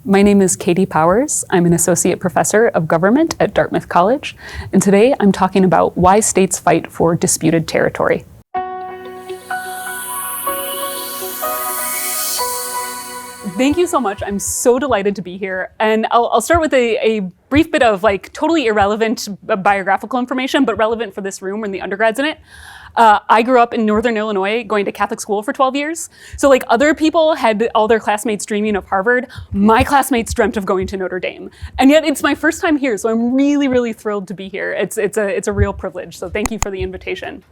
My name is Katy Powers. I'm an associate professor of government at Dartmouth College, and today I'm talking about why states fight for disputed territory. Thank you so much. I'm so delighted to be here. And I'll start with a brief bit of totally irrelevant biographical information, but relevant for this room and the undergrads in it. I grew up in Northern Illinois, going to Catholic school for 12 years. So other people had all their classmates dreaming of Harvard, my classmates dreamt of going to Notre Dame. And yet it's my first time here, so I'm really, really thrilled to be here. It's a real privilege, so thank you for the invitation.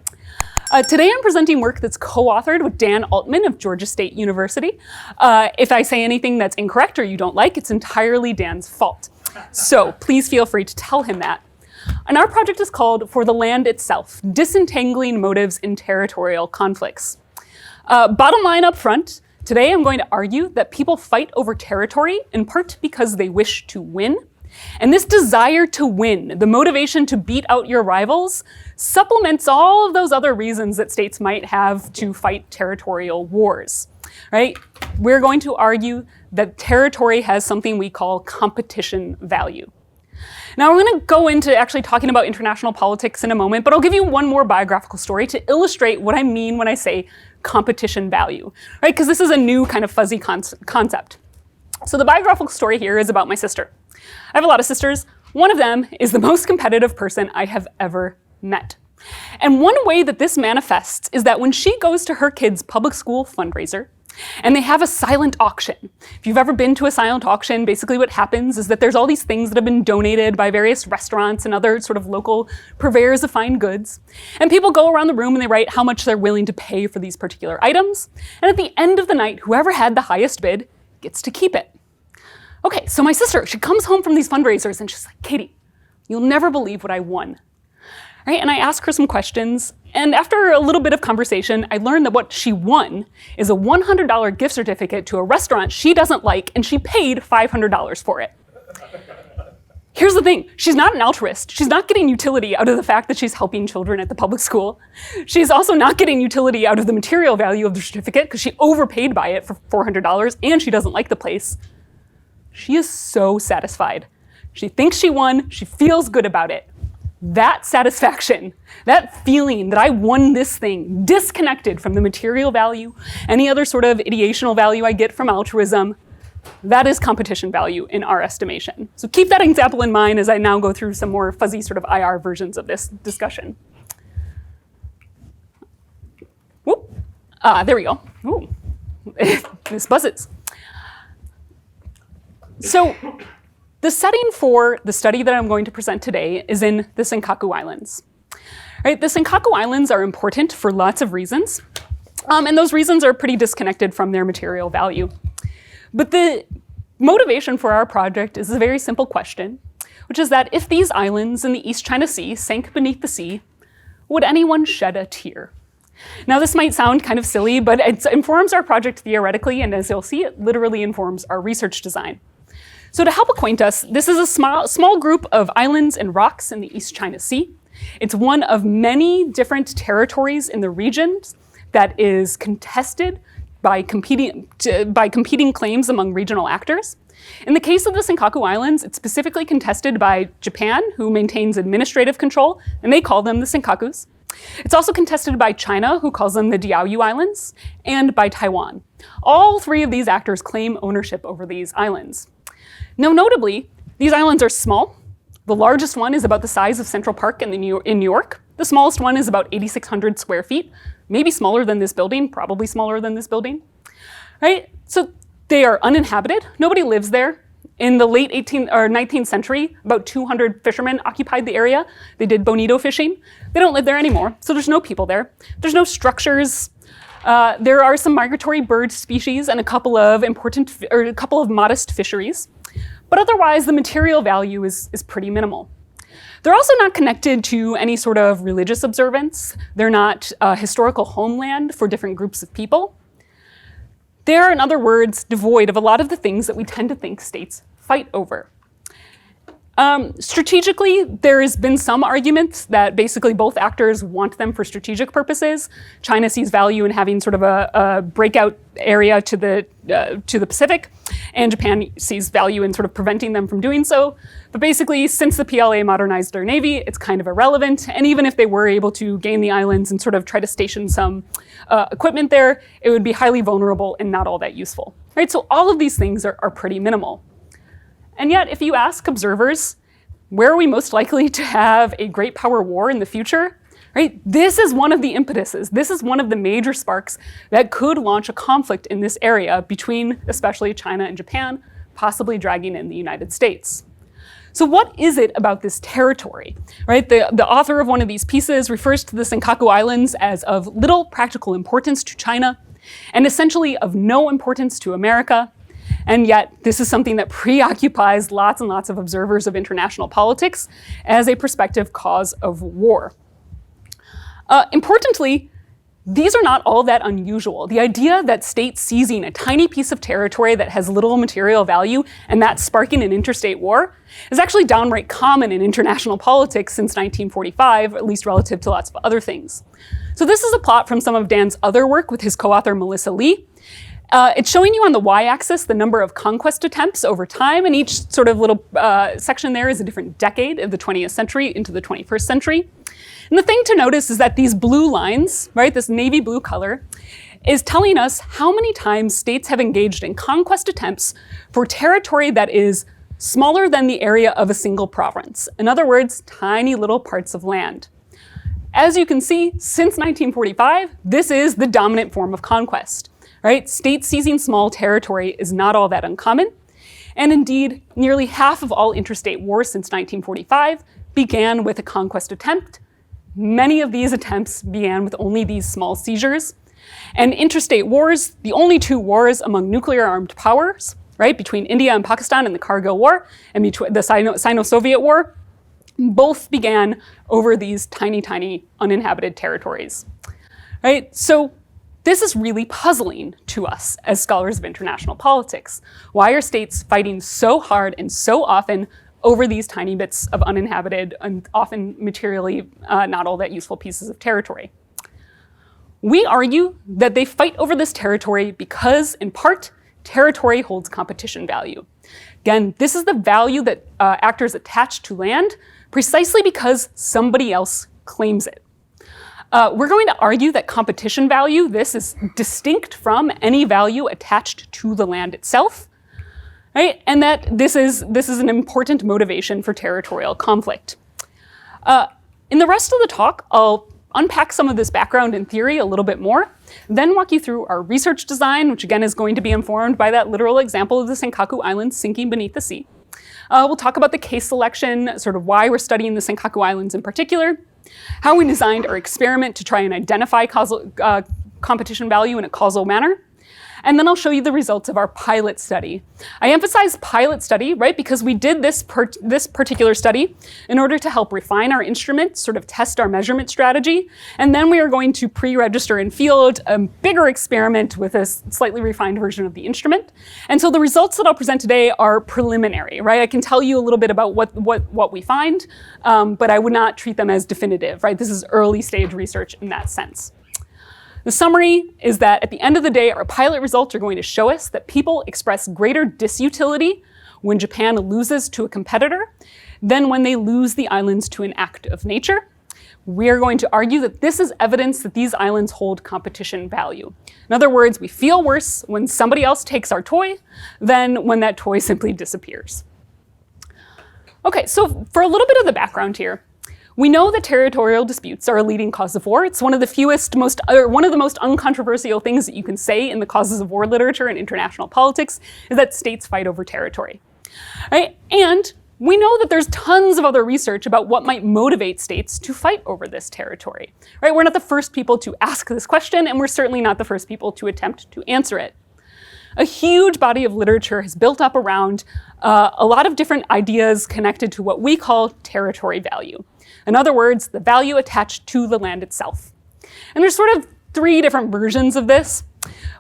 Today I'm presenting work that's co-authored with Dan Altman of Georgia State University. If I say anything that's incorrect or you don't like, it's entirely Dan's fault. So please feel free to tell him that. And our project is called For the Land Itself, Disentangling Motives in Territorial Conflicts. Bottom line up front, today I'm going to argue that people fight over territory in part because they wish to win. And this desire to win, the motivation to beat out your rivals, supplements all of those other reasons that states might have to fight territorial wars, right? We're going to argue that territory has something we call competition value. Now, we're going to go into actually talking about international politics in a moment, but I'll give you one more biographical story to illustrate what I mean when I say competition value, right? Because this is a new kind of fuzzy concept. So the biographical story here is about my sister. I have a lot of sisters. One of them is the most competitive person I have ever met. And one way that this manifests is that when she goes to her kids' public school fundraiser, and they have a silent auction. If you've ever been to a silent auction, basically what happens is that there's all these things that have been donated by various restaurants and other sort of local purveyors of fine goods. And people go around the room and they write how much they're willing to pay for these particular items. And at the end of the night, whoever had the highest bid gets to keep it. Okay, so my sister, she comes home from these fundraisers and she's like, Katy, you'll never believe what I won. Right? And I ask her some questions, and after a little bit of conversation, I learned that what she won is a $100 gift certificate to a restaurant she doesn't like, and she paid $500 for it. Here's the thing, she's not an altruist. She's not getting utility out of the fact that she's helping children at the public school. She's also not getting utility out of the material value of the certificate because she overpaid by it for $400, and she doesn't like the place. She is so satisfied. She thinks she won, she feels good about it. That satisfaction, that feeling that I won this thing, disconnected from the material value, any other sort of ideational value I get from altruism, that is competition value in our estimation. So keep that example in mind as I now go through some more fuzzy sort of IR versions of this discussion. Whoop. There we go. Ooh. This buzzes. So, the setting for the study that I'm going to present today is in the Senkaku Islands. Right, the Senkaku Islands are important for lots of reasons, and those reasons are pretty disconnected from their material value. But the motivation for our project is a very simple question, which is that if these islands in the East China Sea sank beneath the sea, would anyone shed a tear? Now, this might sound kind of silly, but it informs our project theoretically, and as you'll see, it literally informs our research design. So to help acquaint us, this is a small group of islands and rocks in the East China Sea. It's one of many different territories in the region that is contested by competing claims among regional actors. In the case of the Senkaku Islands, it's specifically contested by Japan, who maintains administrative control, and they call them the Senkakus. It's also contested by China, who calls them the Diaoyu Islands, and by Taiwan. All three of these actors claim ownership over these islands. Now, notably, these islands are small. The largest one is about the size of Central Park in New York. The smallest one is about 8,600 square feet, maybe smaller than this building, probably smaller than this building, right? So they are uninhabited. Nobody lives there. In the late 18th or 19th century, about 200 fishermen occupied the area. They did bonito fishing. They don't live there anymore, so there's no people there. There's no structures. There are some migratory bird species and a couple of modest fisheries. But otherwise, the material value is pretty minimal. They're also not connected to any sort of religious observance. They're not a historical homeland for different groups of people. They're, in other words, devoid of a lot of the things that we tend to think states fight over. Strategically, there has been some arguments that basically both actors want them for strategic purposes. China sees value in having sort of a breakout area to the Pacific, and Japan sees value in sort of preventing them from doing so. But basically, since the PLA modernized their navy, it's kind of irrelevant. And even if they were able to gain the islands and sort of try to station some equipment there, it would be highly vulnerable and not all that useful. Right? So all of these things are pretty minimal. And yet, if you ask observers, where are we most likely to have a great power war in the future? Right? This is one of the impetuses. This is one of the major sparks that could launch a conflict in this area between especially China and Japan, possibly dragging in the United States. So what is it about this territory? Right? The author of one of these pieces refers to the Senkaku Islands as of little practical importance to China and essentially of no importance to America. And yet, this is something that preoccupies lots and lots of observers of international politics as a prospective cause of war. Importantly, these are not all that unusual. The idea that states seizing a tiny piece of territory that has little material value and that sparking an interstate war is actually downright common in international politics since 1945, at least relative to lots of other things. So this is a plot from some of Dan's other work with his co-author Melissa Lee. It's showing you on the y-axis the number of conquest attempts over time, and each sort of little section there is a different decade of the 20th century into the 21st century. And the thing to notice is that these blue lines, right, this navy blue color, is telling us how many times states have engaged in conquest attempts for territory that is smaller than the area of a single province. In other words, tiny little parts of land. As you can see, since 1945, this is the dominant form of conquest. Right? States seizing small territory is not all that uncommon. And indeed, nearly half of all interstate wars since 1945 began with a conquest attempt. Many of these attempts began with only these small seizures. And interstate wars, the only two wars among nuclear-armed powers, right, between India and Pakistan in the Kargil War and between the Sino-Soviet War, both began over these tiny, tiny uninhabited territories. Right? So this is really puzzling to us as scholars of international politics. Why are states fighting so hard and so often over these tiny bits of uninhabited and often materially not all that useful pieces of territory? We argue that they fight over this territory because, in part, territory holds competition value. Again, this is the value that actors attach to land precisely because somebody else claims it. We're going to argue that competition value, this is distinct from any value attached to the land itself, right? And that this is an important motivation for territorial conflict. In the rest of the talk, I'll unpack some of this background and theory a little bit more, then walk you through our research design, which again is going to be informed by that literal example of the Senkaku Islands sinking beneath the sea. We'll talk about the case selection, sort of why we're studying the Senkaku Islands in particular, how we designed our experiment to try and identify competition value in a causal manner. And then I'll show you the results of our pilot study. I emphasize pilot study, right, because we did this particular study in order to help refine our instrument, sort of test our measurement strategy. And then we are going to pre-register and field a bigger experiment with a slightly refined version of the instrument. And so the results that I'll present today are preliminary, right? I can tell you a little bit about what we find, but I would not treat them as definitive, right? This is early stage research in that sense. The summary is that at the end of the day, our pilot results are going to show us that people express greater disutility when Japan loses to a competitor than when they lose the islands to an act of nature. We are going to argue that this is evidence that these islands hold competition value. In other words, we feel worse when somebody else takes our toy than when that toy simply disappears. Okay, so for a little bit of the background here, we know that territorial disputes are a leading cause of war. It's one of the most uncontroversial things that you can say in the causes of war literature and international politics is that states fight over territory, right? And we know that there's tons of other research about what might motivate states to fight over this territory, right? We're not the first people to ask this question, and we're certainly not the first people to attempt to answer it. A huge body of literature has built up around a lot of different ideas connected to what we call territory value. In other words, the value attached to the land itself. And there's sort of three different versions of this.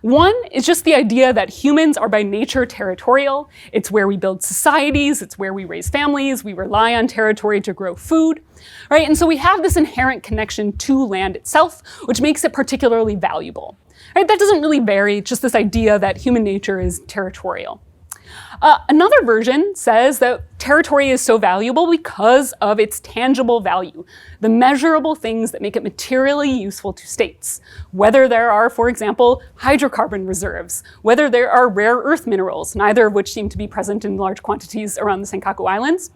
One is just the idea that humans are by nature territorial. It's where we build societies, it's where we raise families, we rely on territory to grow food, right? And so we have this inherent connection to land itself, which makes it particularly valuable. Right? That doesn't really vary, it's just this idea that human nature is territorial. Another version says that territory is so valuable because of its tangible value, the measurable things that make it materially useful to states. Whether there are, for example, hydrocarbon reserves, whether there are rare earth minerals, neither of which seem to be present in large quantities around the Senkaku Islands.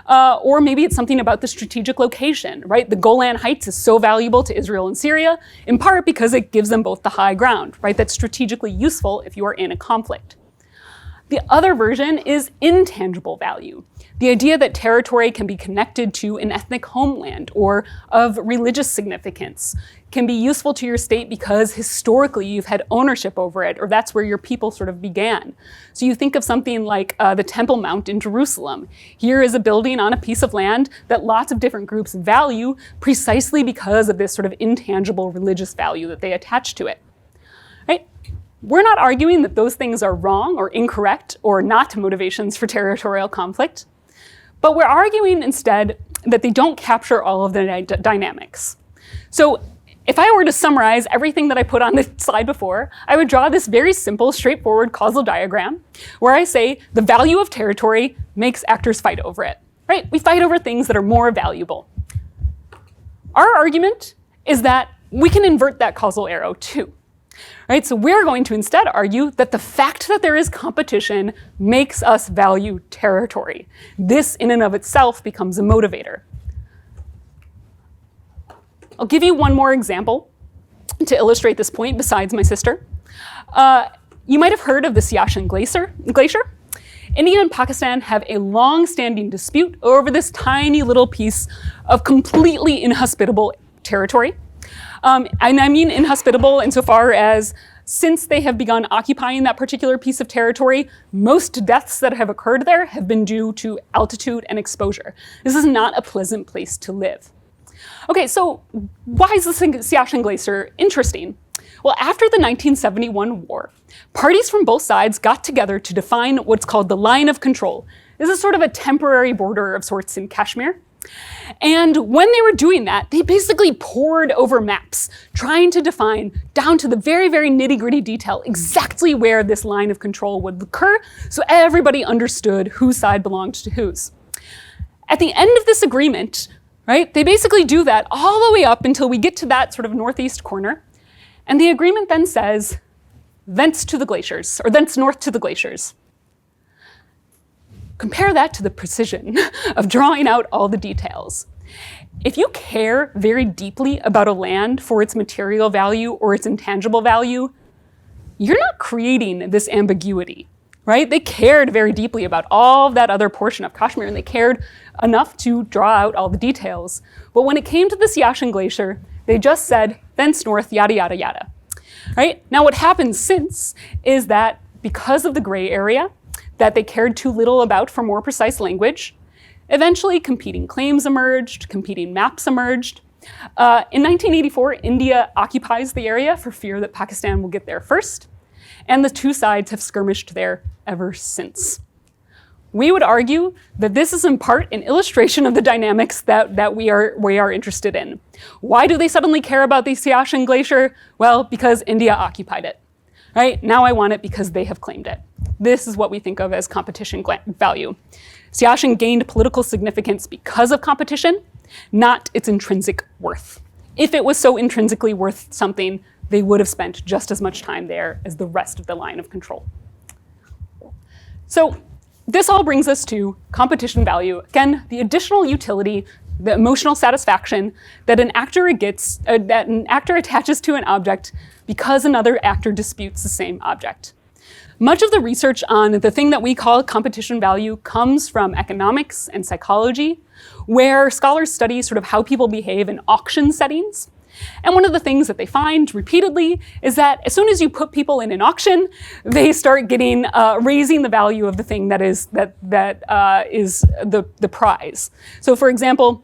Or maybe it's something about the strategic location, right? The Golan Heights is so valuable to Israel and Syria, in part because it gives them both the high ground, right? That's strategically useful if you are in a conflict. The other version is intangible value, the idea that territory can be connected to an ethnic homeland or of religious significance, can be useful to your state because historically you've had ownership over it, or that's where your people sort of began. So you think of something like the Temple Mount in Jerusalem. Here is a building on a piece of land that lots of different groups value precisely because of this sort of intangible religious value that they attach to it. Right? We're not arguing that those things are wrong or incorrect or not motivations for territorial conflict, but we're arguing instead that they don't capture all of the dynamics. So if I were to summarize everything that I put on the slide before, I would draw this very simple, straightforward causal diagram where I say the value of territory makes actors fight over it, right? We fight over things that are more valuable. Our argument is that we can invert that causal arrow too. Right, so we're going to instead argue that the fact that there is competition makes us value territory. This in and of itself becomes a motivator. I'll give you one more example to illustrate this point besides my sister. You might have heard of the Siachen Glacier. India and Pakistan have a long-standing dispute over this tiny little piece of completely inhospitable territory. And I mean inhospitable insofar as since they have begun occupying that particular piece of territory, most deaths that have occurred there have been due to altitude and exposure. This is not a pleasant place to live. Okay, so why is the Siachen Glacier interesting? Well, after the 1971 war, parties from both sides got together to define what's called the line of control. This is sort of a temporary border of sorts in Kashmir. And when they were doing that, they basically pored over maps, trying to define down to the very, very nitty-gritty detail exactly where this line of control would occur, so everybody understood whose side belonged to whose. At the end of this agreement, right, they basically do that all the way up until we get to that sort of northeast corner, and the agreement then says, thence to the glaciers, or thence north to the glaciers. Compare that to the precision of drawing out all the details. If you care very deeply about a land for its material value or its intangible value, you're not creating this ambiguity, right? They cared very deeply about all of that other portion of Kashmir, and they cared enough to draw out all the details. But when it came to the Siachen Glacier, they just said, thence north, yada, yada, yada, right? Now what happened since is that because of the gray area, that they cared too little about for more precise language. Eventually, competing claims emerged, competing maps emerged. In 1984, India occupies the area for fear that Pakistan will get there first, and the two sides have skirmished there ever since. We would argue that this is in part an illustration of the dynamics that we are interested in. Why do they suddenly care about the Siachen Glacier? Well, because India occupied it. Right? Now I want it because they have claimed it. This is what we think of as competition value. Siachen gained political significance because of competition, not its intrinsic worth. If it was so intrinsically worth something, they would have spent just as much time there as the rest of the line of control. So this all brings us to competition value. Again, the additional utility, the emotional satisfaction that an actor gets, that an actor attaches to an object because another actor disputes the same object. Much of the research on the thing that we call competition value comes from economics and psychology, where scholars study sort of how people behave in auction settings. And one of the things that they find repeatedly is that as soon as you put people in an auction, they start getting raising the value of the thing that is the prize. So for example,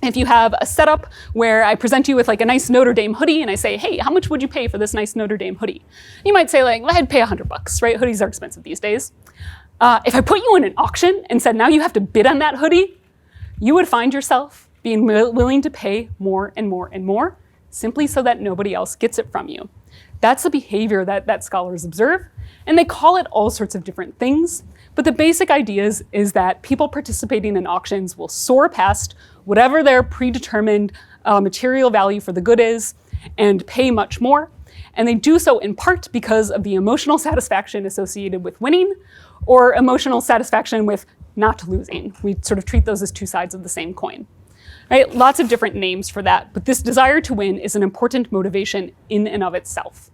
If you have a setup where I present you with like a nice Notre Dame hoodie and I say, hey, how much would you pay for this nice Notre Dame hoodie? You might say like, well, I'd pay $100, right? Hoodies are expensive these days. If I put you in an auction and said, now you have to bid on that hoodie, you would find yourself being willing to pay more and more and more, simply so that nobody else gets it from you. That's the behavior that scholars observe, and they call it all sorts of different things. But the basic idea is that people participating in auctions will soar past whatever their predetermined material value for the good is and pay much more. And they do so in part because of the emotional satisfaction associated with winning or emotional satisfaction with not losing. We sort of treat those as two sides of the same coin. Right? Lots of different names for that, but this desire to win is an important motivation in and of itself.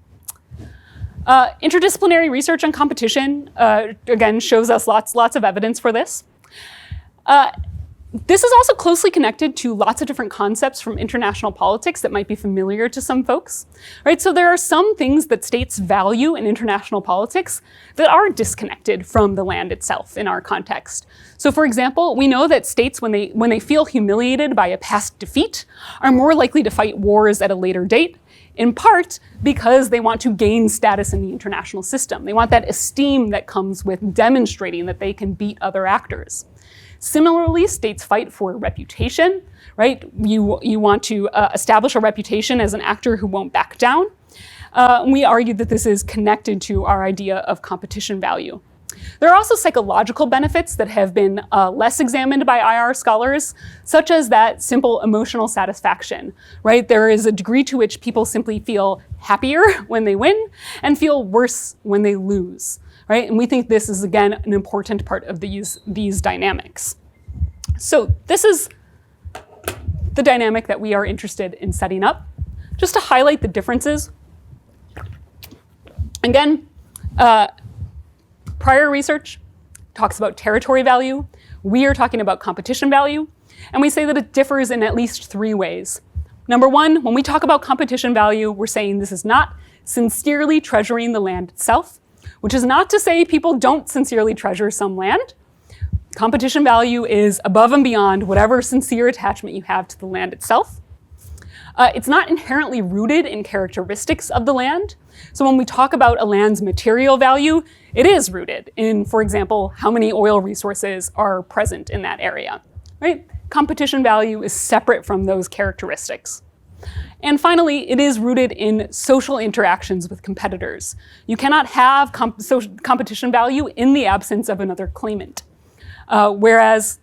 Interdisciplinary research on competition, again, shows us lots of evidence for this. This is also closely connected to lots of different concepts from international politics that might be familiar to some folks, right? So there are some things that states value in international politics that are disconnected from the land itself in our context. So for example, we know that states, when they feel humiliated by a past defeat, are more likely to fight wars at a later date, in part because they want to gain status in the international system. They want that esteem that comes with demonstrating that they can beat other actors. Similarly, states fight for reputation, right? You want to establish a reputation as an actor who won't back down. We argue that this is connected to our idea of competition value. There are also psychological benefits that have been less examined by IR scholars, such as that simple emotional satisfaction, right? There is a degree to which people simply feel happier when they win and feel worse when they lose. Right? And we think this is, again, an important part of these dynamics. So this is the dynamic that we are interested in setting up. Just to highlight the differences. Again, prior research talks about territory value. We are talking about competition value. And we say that it differs in at least 3 ways. Number 1, when we talk about competition value, we're saying this is not sincerely treasuring the land itself, which is not to say people don't sincerely treasure some land. Competition value is above and beyond whatever sincere attachment you have to the land itself. It's not inherently rooted in characteristics of the land. So when we talk about a land's material value, it is rooted in, for example, how many oil resources are present in that area, right? Competition value is separate from those characteristics. And finally, it is rooted in social interactions with competitors. You cannot have competition value in the absence of another claimant, whereas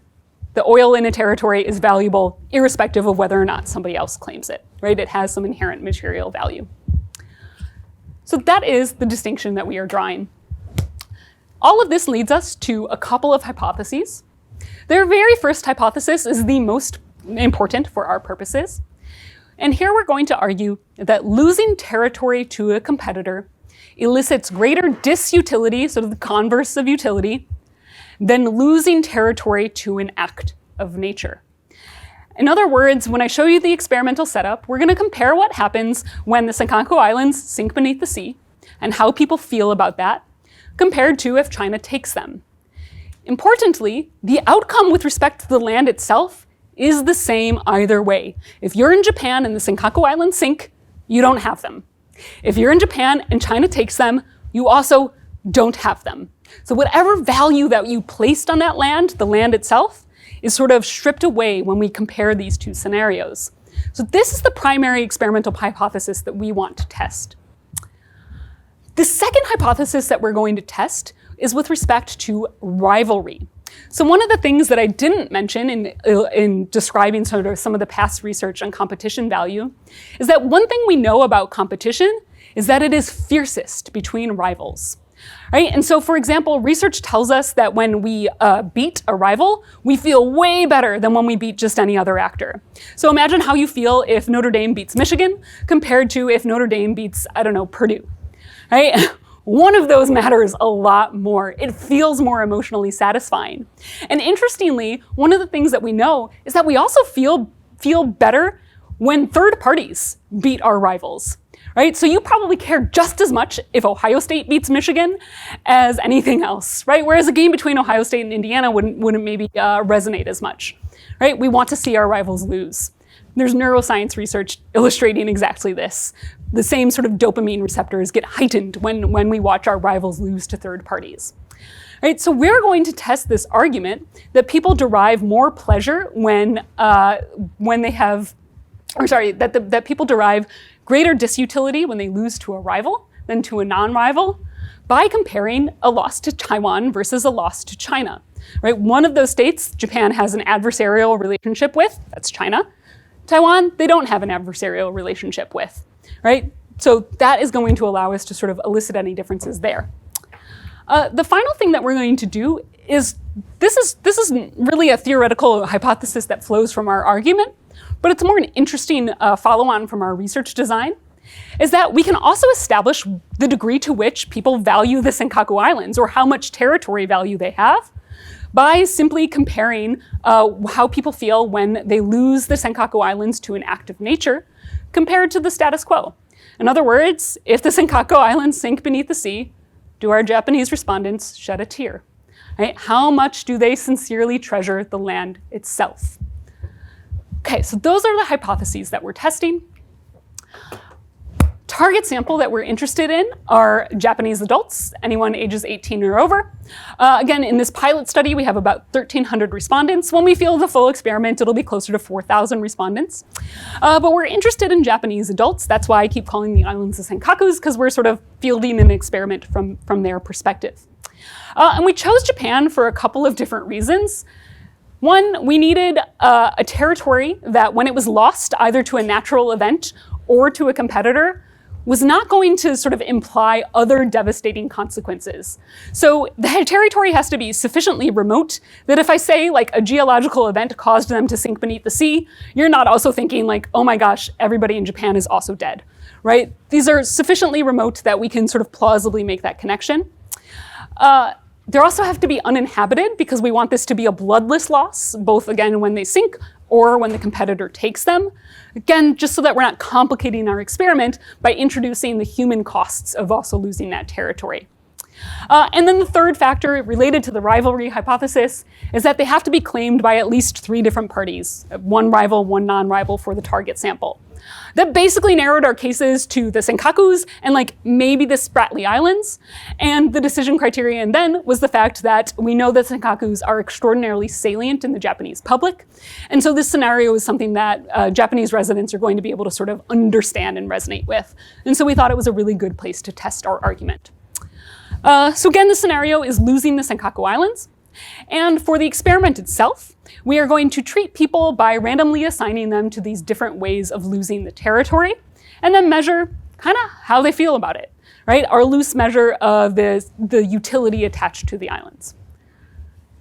the oil in a territory is valuable irrespective of whether or not somebody else claims it, right? It has some inherent material value. So that is the distinction that we are drawing. All of this leads us to a couple of hypotheses. Their very first hypothesis is the most important for our purposes. And here we're going to argue that losing territory to a competitor elicits greater disutility, sort of the converse of utility, than losing territory to an act of nature. In other words, when I show you the experimental setup, we're going to compare what happens when the Senkaku Islands sink beneath the sea and how people feel about that, compared to if China takes them. Importantly, the outcome with respect to the land itself is the same either way. If you're in Japan and the Senkaku Islands sink, you don't have them. If you're in Japan and China takes them, you also don't have them. So whatever value that you placed on that land, the land itself, is sort of stripped away when we compare these 2 scenarios. So this is the primary experimental hypothesis that we want to test. The second hypothesis that we're going to test is with respect to rivalry. So one of the things that I didn't mention in describing sort of some of the past research on competition value is that one thing we know about competition is that it is fiercest between rivals. Right? And so, for example, research tells us that when we beat a rival, we feel way better than when we beat just any other actor. So imagine how you feel if Notre Dame beats Michigan compared to if Notre Dame beats, I don't know, Purdue. Right? One of those matters a lot more. It feels more emotionally satisfying. And interestingly, one of the things that we know is that we also feel better when third parties beat our rivals. right? So you probably care just as much if Ohio State beats Michigan as anything else, right? Whereas a game between Ohio State and Indiana wouldn't maybe resonate as much, right? We want to see our rivals lose. There's neuroscience research illustrating exactly this. The same sort of dopamine receptors get heightened when we watch our rivals lose to third parties. Right, so we're going to test this argument that people derive more pleasure when they have, that people derive greater disutility when they lose to a rival than to a non-rival by comparing a loss to Taiwan versus a loss to China. Right, one of those states, Japan has an adversarial relationship with, that's China. Taiwan, they don't have an adversarial relationship with, right? So that is going to allow us to sort of elicit any differences there. The final thing that we're going to do is, this is really a theoretical hypothesis that flows from our argument, but it's more an interesting follow-on from our research design, is that we can also establish the degree to which people value the Senkaku Islands, or how much territory value they have, by simply comparing how people feel when they lose the Senkaku Islands to an act of nature compared to the status quo. In other words, if the Senkaku Islands sink beneath the sea, do our Japanese respondents shed a tear? Right? How much do they sincerely treasure the land itself? Okay, so those are the hypotheses that we're testing. Target sample that we're interested in are Japanese adults, anyone ages 18 or over. Again, in this pilot study, we have about 1,300 respondents. When we field the full experiment, it'll be closer to 4,000 respondents. But we're interested in Japanese adults. That's why I keep calling the islands the Senkakus, because we're sort of fielding an experiment from their perspective. And we chose Japan for a couple of different reasons. One, we needed a territory that when it was lost, either to a natural event or to a competitor, was not going to sort of imply other devastating consequences. So the territory has to be sufficiently remote that if I say like a geological event caused them to sink beneath the sea, you're not also thinking like, oh my gosh, everybody in Japan is also dead, right? These are sufficiently remote that we can sort of plausibly make that connection. They also have to be uninhabited because we want this to be a bloodless loss, both again when they sink or when the competitor takes them. Again, just so that we're not complicating our experiment by introducing the human costs of also losing that territory. And then the third factor related to the rivalry hypothesis is that they have to be claimed by at least 3 different parties, one rival, one non-rival for the target sample. That basically narrowed our cases to the Senkakus and like maybe the Spratly Islands. And the decision criterion then was the fact that we know that Senkakus are extraordinarily salient in the Japanese public. And so this scenario is something that Japanese residents are going to be able to sort of understand and resonate with. And so we thought it was a really good place to test our argument. So again, the scenario is losing the Senkaku Islands. And for the experiment itself, we are going to treat people by randomly assigning them to these different ways of losing the territory, and then measure kind of how they feel about it, right? Our loose measure of the utility attached to the islands.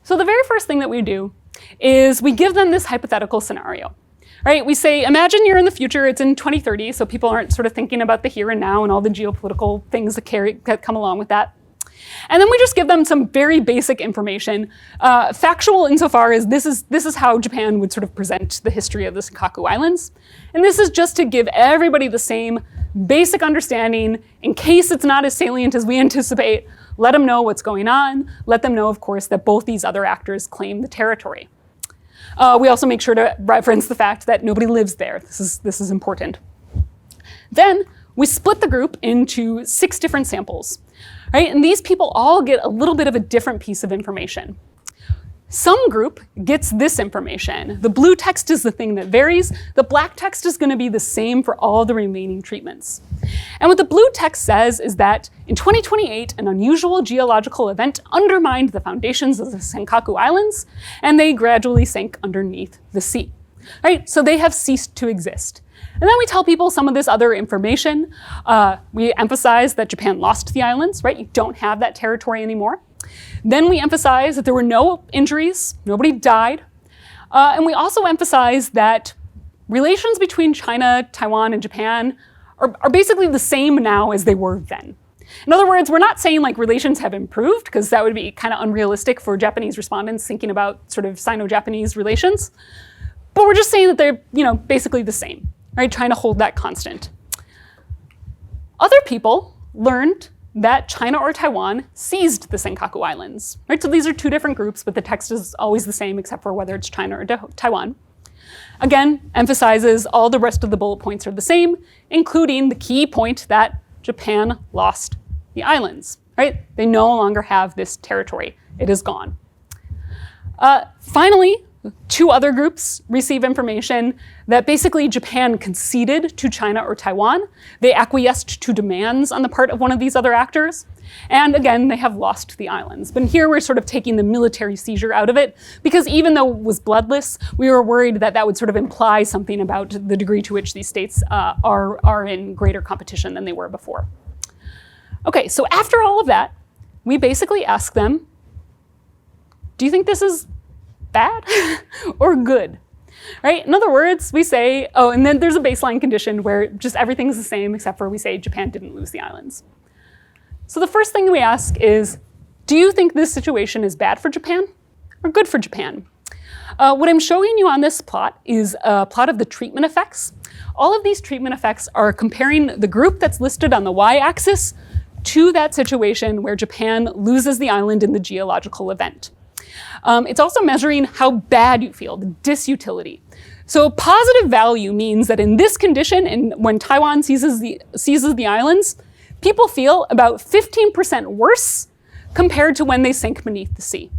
So the very first thing that we do is we give them this hypothetical scenario, right? We say, imagine you're in the future, it's in 2030, so people aren't sort of thinking about the here and now and all the geopolitical things that come along with that. And then we just give them some very basic information, factual insofar as this is how Japan would sort of present the history of the Senkaku Islands. And this is just to give everybody the same basic understanding in case it's not as salient as we anticipate. Let them know what's going on. Let them know, of course, that both these other actors claim the territory. We also make sure to reference the fact that nobody lives there. This is important. Then we split the group into 6 different samples. Right? And these people all get a little bit of a different piece of information. Some group gets this information. The blue text is the thing that varies. The black text is going to be the same for all the remaining treatments. And what the blue text says is that in 2028, an unusual geological event undermined the foundations of the Senkaku Islands, and they gradually sank underneath the sea. Right? So they have ceased to exist. And then we tell people some of this other information. We emphasize that Japan lost the islands, right? You don't have that territory anymore. Then we emphasize that there were no injuries, nobody died. And we also emphasize that relations between China, Taiwan, and Japan are basically the same now as they were then. In other words, we're not saying like relations have improved, because that would be kind of unrealistic for Japanese respondents thinking about sort of Sino-Japanese relations. But we're just saying that they're, basically the same. Right, trying to hold that constant. Other people learned that China or Taiwan seized the Senkaku Islands, right? So these are two different groups, but the text is always the same except for whether it's China or Taiwan. Again, emphasizes all the rest of the bullet points are the same, including the key point that Japan lost the islands, right? They no longer have this territory. It is gone. Finally, two other groups receive information that basically Japan conceded to China or Taiwan. They acquiesced to demands on the part of one of these other actors. And again, they have lost the islands. But here we're sort of taking the military seizure out of it, because even though it was bloodless, we were worried that that would sort of imply something about the degree to which these states are in greater competition than they were before. Okay, so after all of that, we basically ask them, do you think this is bad or good? Right? In other words, we say, oh, and then there's a baseline condition where just everything's the same except for we say Japan didn't lose the islands. So the first thing we ask is, do you think this situation is bad for Japan or good for Japan? What I'm showing you on this plot is a plot of the treatment effects. All of these treatment effects are comparing the group that's listed on the y-axis to that situation where Japan loses the island in the geological event. It's also measuring how bad you feel, the disutility. So positive value means that in this condition, and when Taiwan seizes the islands, people feel about 15% worse compared to when they sink beneath the sea.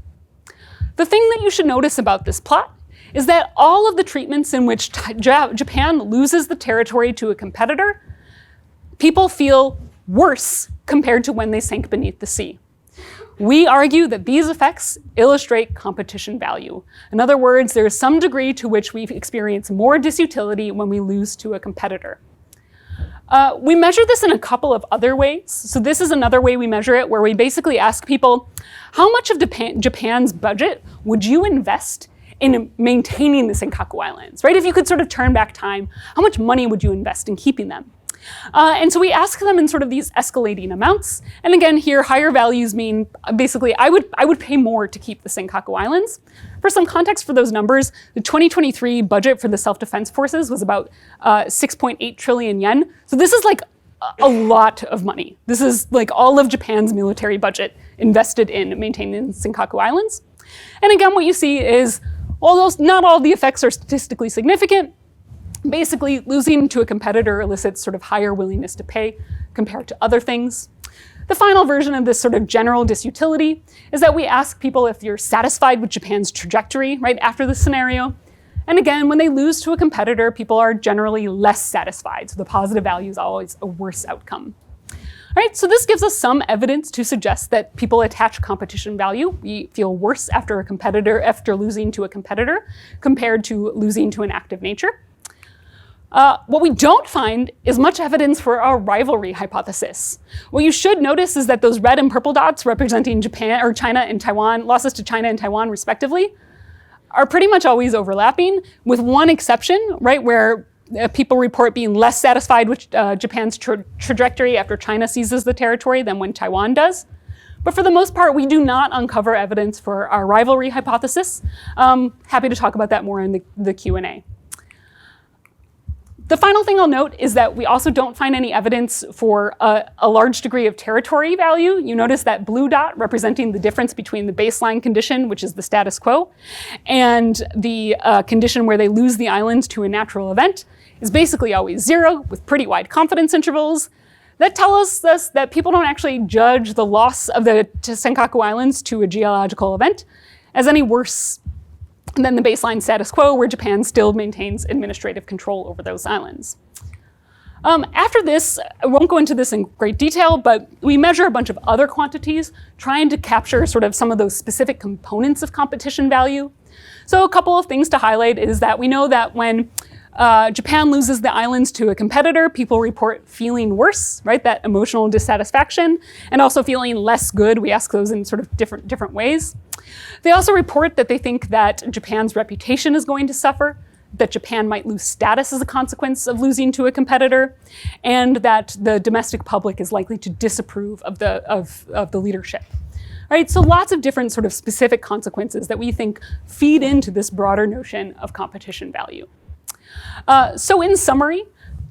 The thing that you should notice about this plot is that all of the treatments in which Japan loses the territory to a competitor, people feel worse compared to when they sank beneath the sea. We argue that these effects illustrate competition value. In other words, there is some degree to which we experience more disutility when we lose to a competitor. We measure this in a couple of other ways. So this is another way we measure it, where we basically ask people, how much of Japan's budget would you invest in maintaining the Senkaku Islands, right? If you could sort of turn back time, how much money would you invest in keeping them? And so we ask them in sort of these escalating amounts. And again, here, higher values mean basically I would pay more to keep the Senkaku Islands. For some context for those numbers, the 2023 budget for the self-defense forces was about 6.8 trillion yen. So this is like a lot of money. This is like all of Japan's military budget invested in maintaining the Senkaku Islands. And again, what you see is, although not all the effects are statistically significant, basically, losing to a competitor elicits sort of higher willingness to pay compared to other things. The final version of this sort of general disutility is that we ask people if you're satisfied with Japan's trajectory right after this scenario. And again, when they lose to a competitor, people are generally less satisfied. So the positive value is always a worse outcome. All right, so this gives us some evidence to suggest that people attach competition value. We feel worse after losing to a competitor compared to losing to an active nature. What we don't find is much evidence for our rivalry hypothesis. What you should notice is that those red and purple dots representing Japan or China and Taiwan, losses to China and Taiwan respectively, are pretty much always overlapping, with one exception, right, where people report being less satisfied with Japan's trajectory after China seizes the territory than when Taiwan does. But for the most part, we do not uncover evidence for our rivalry hypothesis. Happy to talk about that more in the Q&A. The final thing I'll note is that we also don't find any evidence for a large degree of territory value. You notice that blue dot representing the difference between the baseline condition, which is the status quo, and the condition where they lose the islands to a natural event is basically always 0 with pretty wide confidence intervals. That tells us that people don't actually judge the loss of the Senkaku Islands to a geological event as any worse than the baseline status quo, where Japan still maintains administrative control over those islands. After this, I won't go into this in great detail, but we measure a bunch of other quantities, trying to capture sort of some of those specific components of competition value. So a couple of things to highlight is that we know that when Japan loses the islands to a competitor, people report feeling worse, right? That emotional dissatisfaction, and also feeling less good. We ask those in sort of different ways. They also report that they think that Japan's reputation is going to suffer, that Japan might lose status as a consequence of losing to a competitor, and that the domestic public is likely to disapprove of the leadership. All right, so lots of different sort of specific consequences that we think feed into this broader notion of competition value. So in summary,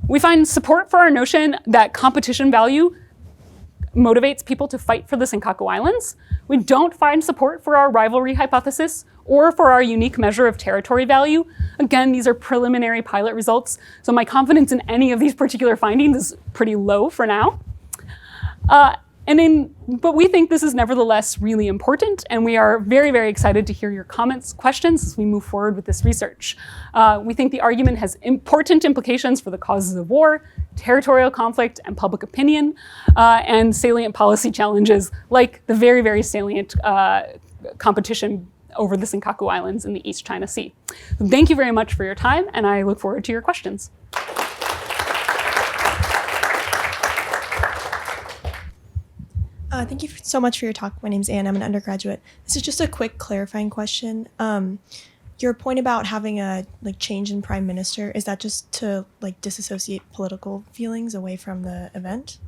We find support for our notion that competition value motivates people to fight for the Senkaku Islands. We don't find support for our rivalry hypothesis or for our unique measure of territory value. Again, these are preliminary pilot results, so my confidence in any of these particular findings is pretty low for now. But we think this is nevertheless really important, and we are very, very excited to hear your comments, questions as we move forward with this research. We think the argument has important implications for the causes of war, territorial conflict, and public opinion, and salient policy challenges like the very, very salient competition over the Senkaku Islands in the East China Sea. So thank you very much for your time, and I look forward to your questions. Thank you so much for your talk. My name's Anne. I'm an undergraduate. This is just a quick clarifying question. Your point about having a change in prime minister, is that just to disassociate political feelings away from the event?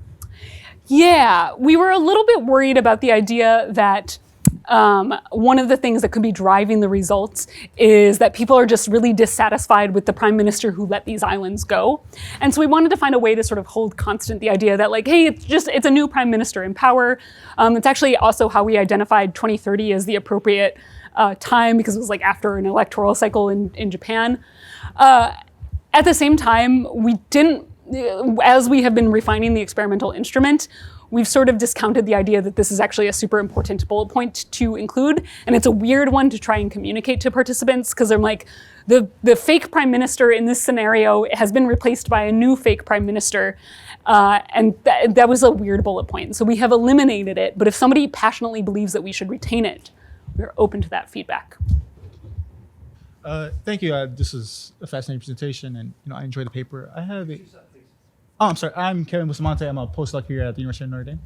Yeah, we were a little bit worried about the idea that one of the things that could be driving the results is that people are just really dissatisfied with the prime minister who let these islands go. And so we wanted to find a way to sort of hold constant the idea that hey, it's a new prime minister in power. It's actually also how we identified 2030 as the appropriate time, because it was after an electoral cycle in Japan. At the same time, we didn't, as we have been refining the experimental instrument, we've sort of discounted the idea that this is actually a super important bullet point to include. And it's a weird one to try and communicate to participants, because they're the fake prime minister in this scenario has been replaced by a new fake prime minister. And that was a weird bullet point. So we have eliminated it. But if somebody passionately believes that we should retain it, we're open to that feedback. Thank you. This is a fascinating presentation, and I enjoyed the paper. I have a... Oh, I'm sorry. I'm Kevin Bustamante. I'm a postdoc here at the University of Notre Dame.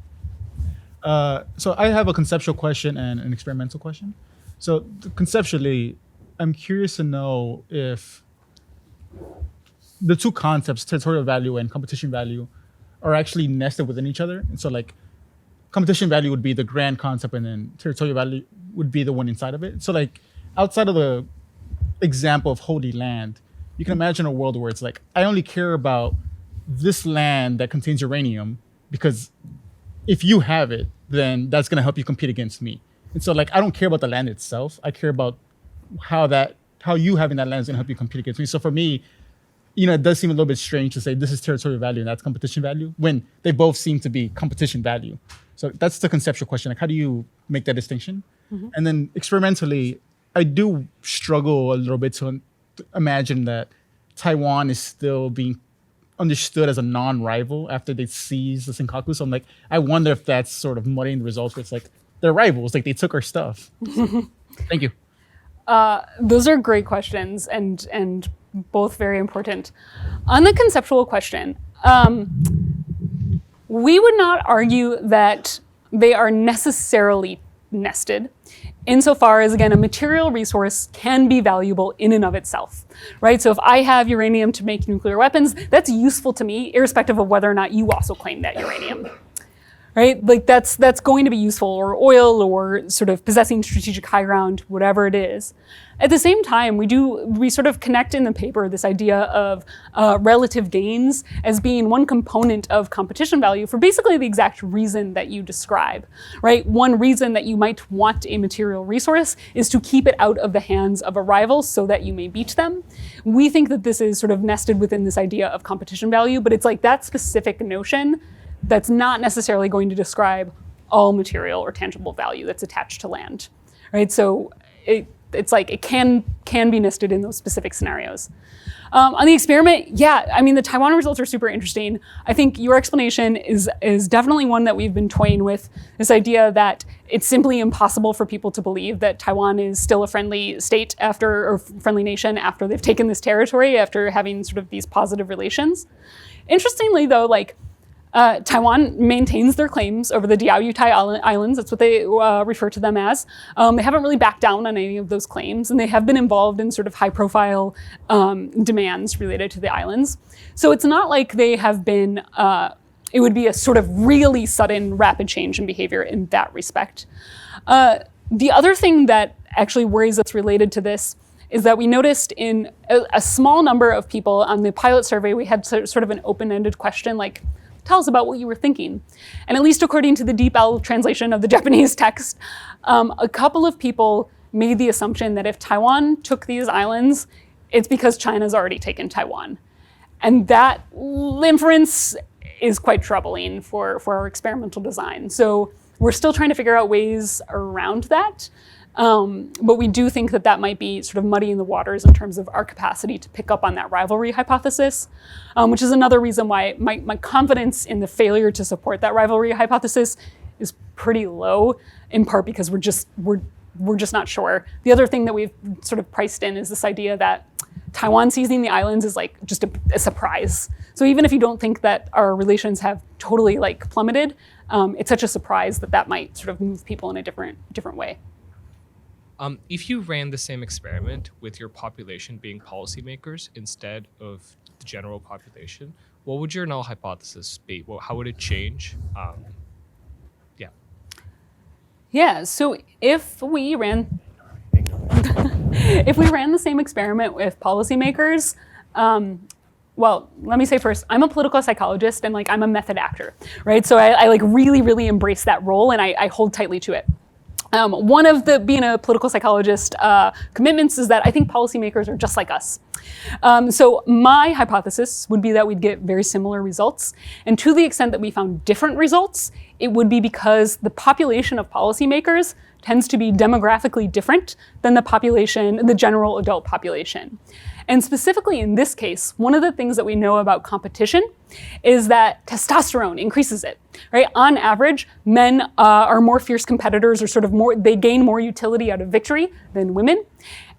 So I have a conceptual question and an experimental question. So conceptually, I'm curious to know if the two concepts, territorial value and competition value, are actually nested within each other. And so competition value would be the grand concept, and then territorial value would be the one inside of it. So outside of the example of holy land, you can imagine a world where it's I only care about this land that contains uranium, because if you have it, then that's going to help you compete against me. And so I don't care about the land itself. I care about how you having that land is going to help you compete against me. So for me, it does seem a little bit strange to say this is territorial value and that's competition value, when they both seem to be competition value. So that's the conceptual question. How do you make that distinction? Mm-hmm. And then experimentally, I do struggle a little bit to imagine that Taiwan is still being understood as a non-rival after they seized the Senkaku. So I wonder if that's sort of muddying the results, where it's they're rivals, they took our stuff. Thank you. Those are great questions, and both very important. On the conceptual question, we would not argue that they are necessarily nested, insofar as, again, a material resource can be valuable in and of itself, right? So if I have uranium to make nuclear weapons, that's useful to me, irrespective of whether or not you also claim that uranium, right? That's going to be useful, or oil, or sort of possessing strategic high ground, whatever it is. At the same time, we sort of connect in the paper this idea of relative gains as being one component of competition value for basically the exact reason that you describe, right? One reason that you might want a material resource is to keep it out of the hands of a rival so that you may beat them. We think that this is sort of nested within this idea of competition value, but it's that specific notion that's not necessarily going to describe all material or tangible value that's attached to land, right? So it can be nested in those specific scenarios. On the experiment, the Taiwan results are super interesting. I think your explanation is definitely one that we've been toying with, this idea that it's simply impossible for people to believe that Taiwan is still a friendly state or friendly nation after they've taken this territory, after having sort of these positive relations. Interestingly, though, Taiwan maintains their claims over the Diaoyutai Islands. That's what they refer to them as. They haven't really backed down on any of those claims, and they have been involved in sort of high-profile demands related to the islands. So it's not like they have been, it would be a sort of really sudden, rapid change in behavior in that respect. The other thing that actually worries us related to this is that we noticed in a small number of people on the pilot survey, we had sort of an open-ended question like, tell us about what you were thinking. And at least according to the DeepL translation of the Japanese text, a couple of people made the assumption that if Taiwan took these islands, it's because China's already taken Taiwan. And that inference is quite troubling for our experimental design. So we're still trying to figure out ways around that. But we do think that that might be sort of muddying the waters in terms of our capacity to pick up on that rivalry hypothesis, which is another reason why my confidence in the failure to support that rivalry hypothesis is pretty low, in part because we're just not sure. The other thing that we've sort of priced in is this idea that Taiwan seizing the islands is like just a surprise. So even if you don't think that our relations have totally like plummeted, it's such a surprise that might sort of move people in a different way. If you ran the same experiment with your population being policymakers instead of the general population, what would your null hypothesis be? Well, how would it change? Yeah, so if we ran the same experiment with policymakers, well, let me say first, I'm a political psychologist and like I'm a method actor, right? So I like really, really embrace that role and I hold tightly to it. One of the being a political psychologist commitments is that I think policymakers are just like us. So my hypothesis would be that we'd get very similar results. And to the extent that we found different results, it would be because the population of policymakers tends to be demographically different than the general adult population. And specifically in this case, one of the things that we know about competition is that testosterone increases it, right? On average, men are more fierce competitors, or they gain more utility out of victory than women.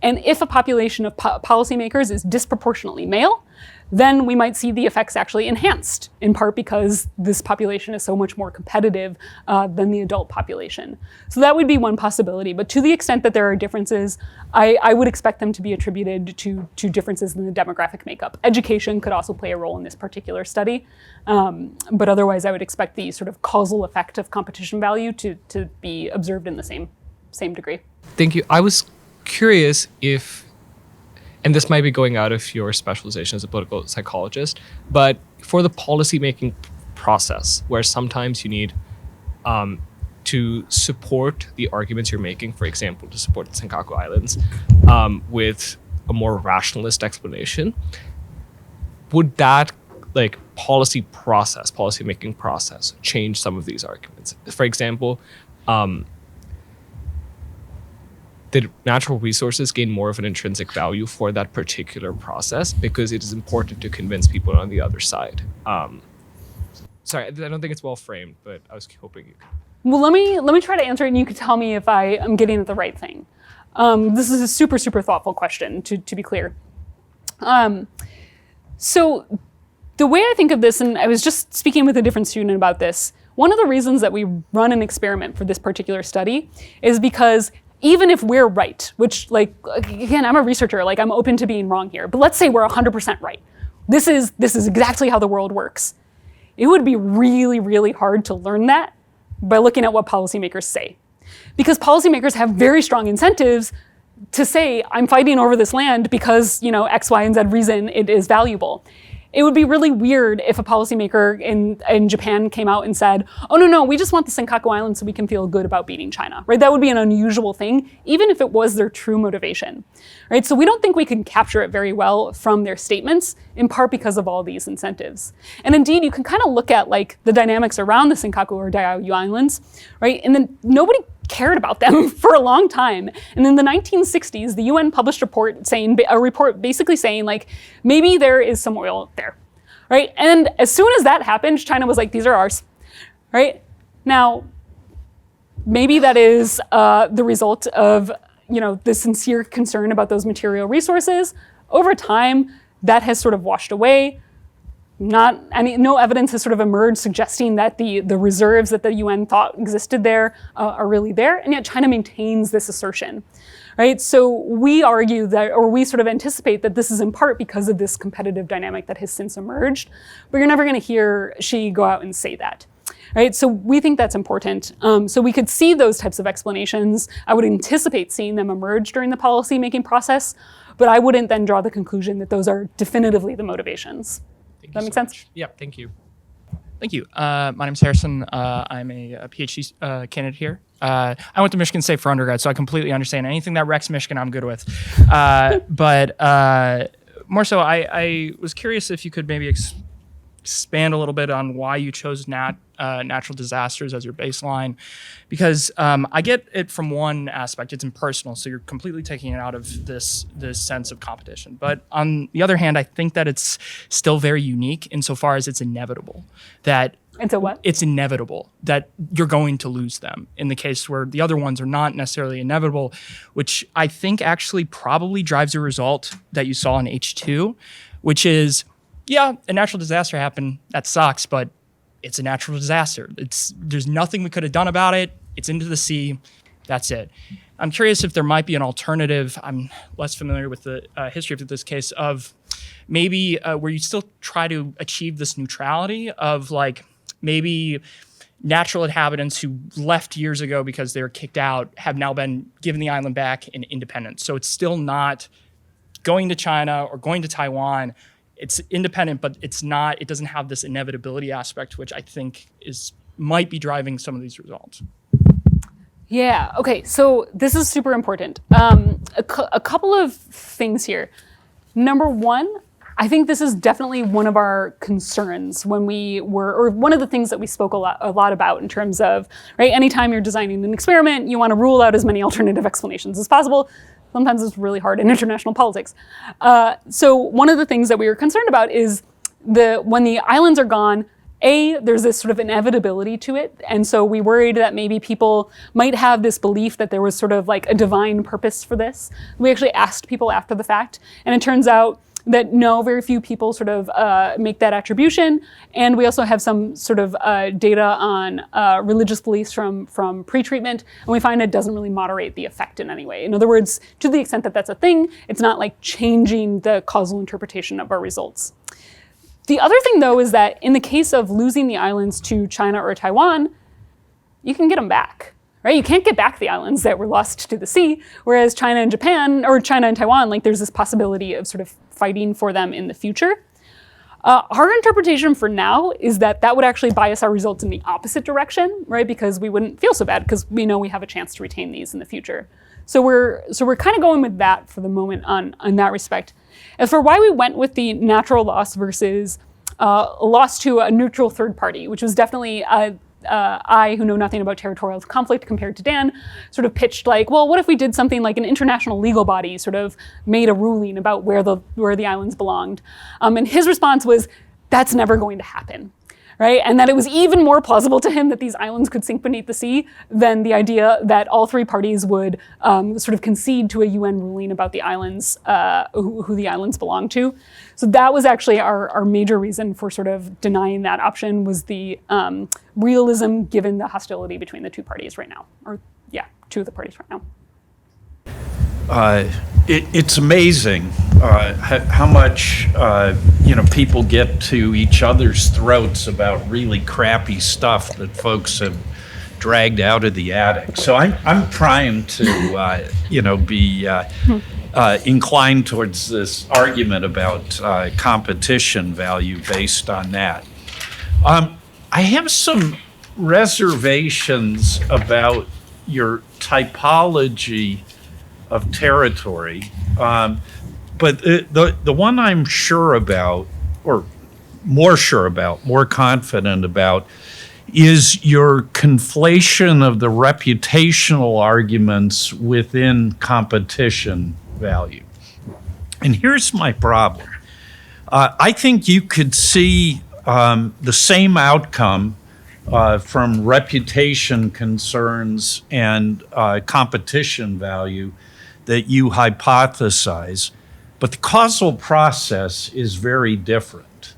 And if a population of policymakers is disproportionately male, then we might see the effects actually enhanced, in part because this population is so much more competitive than the adult population. So that would be one possibility. But to the extent that there are differences, I would expect them to be attributed to differences in the demographic makeup. Education could also play a role in this particular study. But otherwise, I would expect the sort of causal effect of competition value to be observed in the same degree. Thank you. I was curious if, and this might be going out of your specialization as a political psychologist, but for the policymaking process, where sometimes you need to support the arguments you're making, for example, to support the Senkaku Islands, with a more rationalist explanation, would that policymaking process change some of these arguments? For example, the natural resources gain more of an intrinsic value for that particular process because it is important to convince people on the other side. Sorry, I don't think it's well framed, but I was hoping you could. Well, let me try to answer it, and you can tell me if I am getting at the right thing. This is a super, super thoughtful question, to be clear. So the way I think of this, and I was just speaking with a different student about this, one of the reasons that we run an experiment for this particular study is because even if we're right, which again, I'm a researcher, I'm open to being wrong here, but let's say we're 100% right. This is exactly how the world works. It would be really, really hard to learn that by looking at what policymakers say. Because policymakers have very strong incentives to say, I'm fighting over this land because, X, Y, and Z reason it is valuable. It would be really weird if a policymaker in Japan came out and said, oh, no, we just want the Senkaku Islands so we can feel good about beating China, right? That would be an unusual thing, even if it was their true motivation, right? So we don't think we can capture it very well from their statements, in part because of all these incentives. And indeed, you can kind of look at the dynamics around the Senkaku or Diaoyu Islands, right? And then nobody cared about them for a long time. And in the 1960s, the UN published a report basically saying maybe there is some oil there, right? And as soon as that happened, China was like, these are ours, right? Now, maybe that is the result of the sincere concern about those material resources. Over time, that has sort of washed away. No evidence has sort of emerged suggesting that the reserves that the UN thought existed there are really there, and yet China maintains this assertion, right? So we argue that, or we sort of anticipate that this is in part because of this competitive dynamic that has since emerged, but you're never going to hear Xi go out and say that, right? So we think that's important. So we could see those types of explanations. I would anticipate seeing them emerge during the policy-making process, but I wouldn't then draw the conclusion that those are definitively the motivations. Does that make sense? Yeah, thank you. Thank you. My name's Harrison. I'm a PhD candidate here. I went to Michigan State for undergrad, so I completely understand anything that wrecks Michigan, I'm good with. But more so, I was curious if you could maybe expand a little bit on why you chose natural disasters as your baseline, because I get it from one aspect, it's impersonal, so you're completely taking it out of this sense of competition. But on the other hand, I think that it's still very unique insofar as it's inevitable that And so what? it's inevitable that you're going to lose them in the case where the other ones are not necessarily inevitable, which I think actually probably drives a result that you saw in H2, which is, yeah, a natural disaster happened, that sucks, but it's a natural disaster. There's nothing we could have done about it. It's into the sea. That's it. I'm curious if there might be an alternative. I'm less familiar with the history of this case of maybe where you still try to achieve this neutrality of like maybe natural inhabitants who left years ago because they were kicked out have now been given the island back in independence. So it's still not going to China or going to Taiwan. It's independent, but it doesn't have this inevitability aspect, which I think might be driving some of these results. Yeah, okay, so this is super important. A couple of things here. Number one, I think this is definitely one of our concerns when or one of the things that we spoke a lot about in terms of, right, anytime you're designing an experiment, you want to rule out as many alternative explanations as possible. Sometimes it's really hard in international politics. So one of the things that we were concerned about is when the islands are gone, there's this sort of inevitability to it. And so we worried that maybe people might have this belief that there was sort of like a divine purpose for this. We actually asked people after the fact, and it turns out that no, very few people sort of make that attribution. And we also have some sort of data on religious beliefs from pre-treatment, and we find it doesn't really moderate the effect in any way. In other words, to the extent that that's a thing, it's not like changing the causal interpretation of our results. The other thing, though, is that in the case of losing the islands to China or Taiwan, you can get them back. Right? You can't get back the islands that were lost to the sea, whereas China and Japan, or China and Taiwan, like there's this possibility of sort of fighting for them in the future. Our interpretation for now is that would actually bias our results in the opposite direction, right? Because we wouldn't feel so bad because we know we have a chance to retain these in the future. So we're kind of going with that for the moment on that respect. As for why we went with the natural loss versus a loss to a neutral third party, which was definitely I, who know nothing about territorial conflict compared to Dan, sort of pitched like, well, what if we did something like an international legal body sort of made a ruling about where the islands belonged? And his response was, that's never going to happen, right? And that it was even more plausible to him that these islands could sink beneath the sea than the idea that all three parties would sort of concede to a UN ruling about the islands, who the islands belong to. So that was actually our major reason for sort of denying that option, was the realism given the hostility between the two parties right now, two of the parties right now. It's amazing how much people get to each other's throats about really crappy stuff that folks have dragged out of the attic. So I'm trying to be inclined towards this argument about competition value based on that. I have some reservations about your typology of territory, but the one I'm sure about, or more confident about, is your conflation of the reputational arguments within competition value. And here's my problem. I think you could see the same outcome from reputation concerns and competition value that you hypothesize, but the causal process is very different.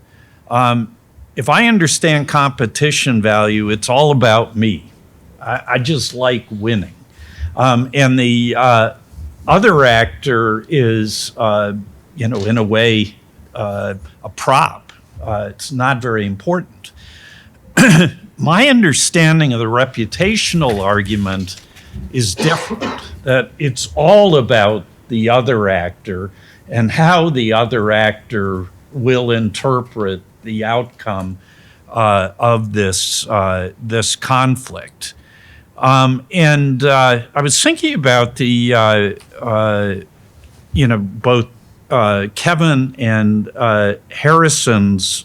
If I understand competition value, it's all about me. I just like winning. And the other actor is, in a way, a prop. It's not very important. my understanding of the reputational argument is different, that it's all about the other actor and how the other actor will interpret the outcome of this conflict. And I was thinking about the, both Kevin and Harrison's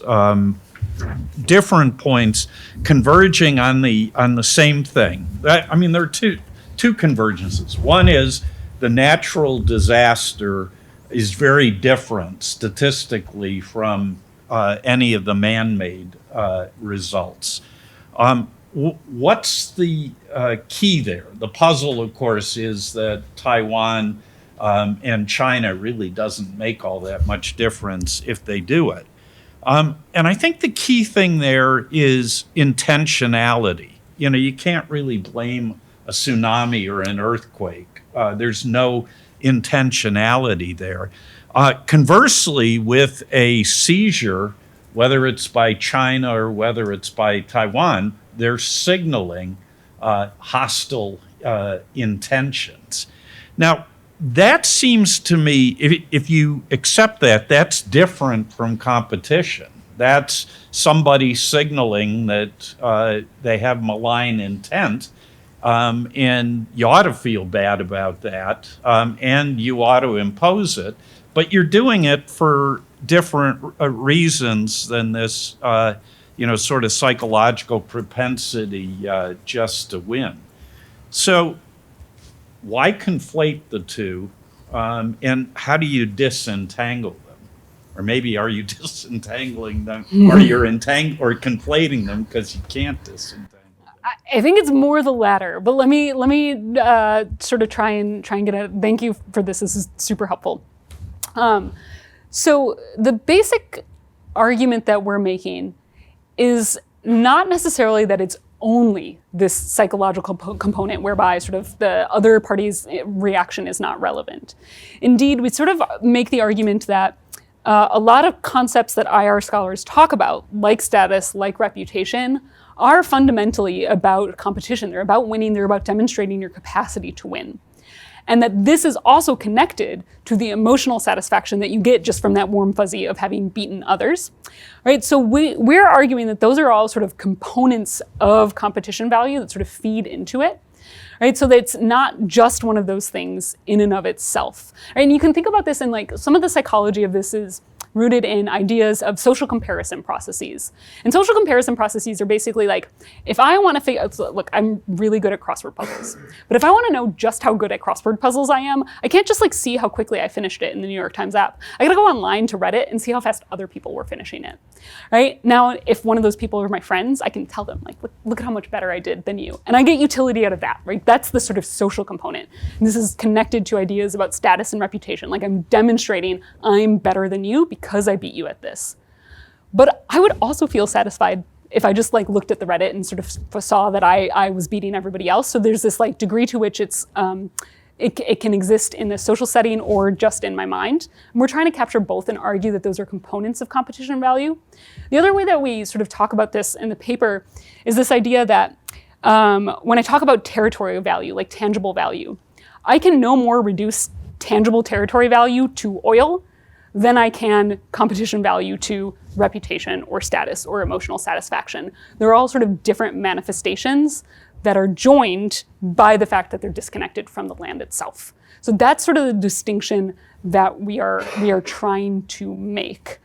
different points converging on the same thing. There are two convergences. One is the natural disaster is very different statistically from any of the man-made results. What's the key there? The puzzle, of course, is that Taiwan and China really doesn't make all that much difference if they do it. And I think the key thing there is intentionality. You can't really blame a tsunami or an earthquake. There's no intentionality there. Conversely, with a seizure, whether it's by China or whether it's by Taiwan, they're signaling hostile intentions. Now, that seems to me, if you accept that, that's different from competition. That's somebody signaling that they have malign intent, and you ought to feel bad about that, and you ought to impose it. But you're doing it for different reasons than this, sort of psychological propensity just to win. So why conflate the two, and how do you disentangle them? Or maybe are you disentangling them, or you're conflating them because you can't disentangle them? I think it's more the latter, but let me sort of try and get a, thank you for this. This is super helpful. So the basic argument that we're making is not necessarily that it's only this psychological component whereby sort of the other party's reaction is not relevant. Indeed, we sort of make the argument that a lot of concepts that IR scholars talk about, like status, like reputation, are fundamentally about competition. They're about winning, they're about demonstrating your capacity to win. And that this is also connected to the emotional satisfaction that you get just from that warm fuzzy of having beaten others, right? So we're arguing that those are all sort of components of competition value that sort of feed into it, right? So that it's not just one of those things in and of itself, right? And you can think about this in like, some of the psychology of this is rooted in ideas of social comparison processes. And social comparison processes are basically like, if I want to figure out, look, I'm really good at crossword puzzles, but if I want to know just how good at crossword puzzles I am, I can't just like see how quickly I finished it in the New York Times app. I gotta go online to Reddit and see how fast other people were finishing it, right? Now, if one of those people are my friends, I can tell them like, look at how much better I did than you. And I get utility out of that, right? That's the sort of social component. And this is connected to ideas about status and reputation. Like I'm demonstrating I'm better than you because I beat you at this. But I would also feel satisfied if I just like looked at the Reddit and sort of saw that I was beating everybody else. So there's this like degree to which it's it can exist in a social setting or just in my mind. And we're trying to capture both and argue that those are components of competition value. The other way that we sort of talk about this in the paper is this idea that when I talk about territorial value, like tangible value, I can no more reduce tangible territory value to oil than I can competition value to reputation or status or emotional satisfaction. They're all sort of different manifestations that are joined by the fact that they're disconnected from the land itself. So that's sort of the distinction that we are trying to make.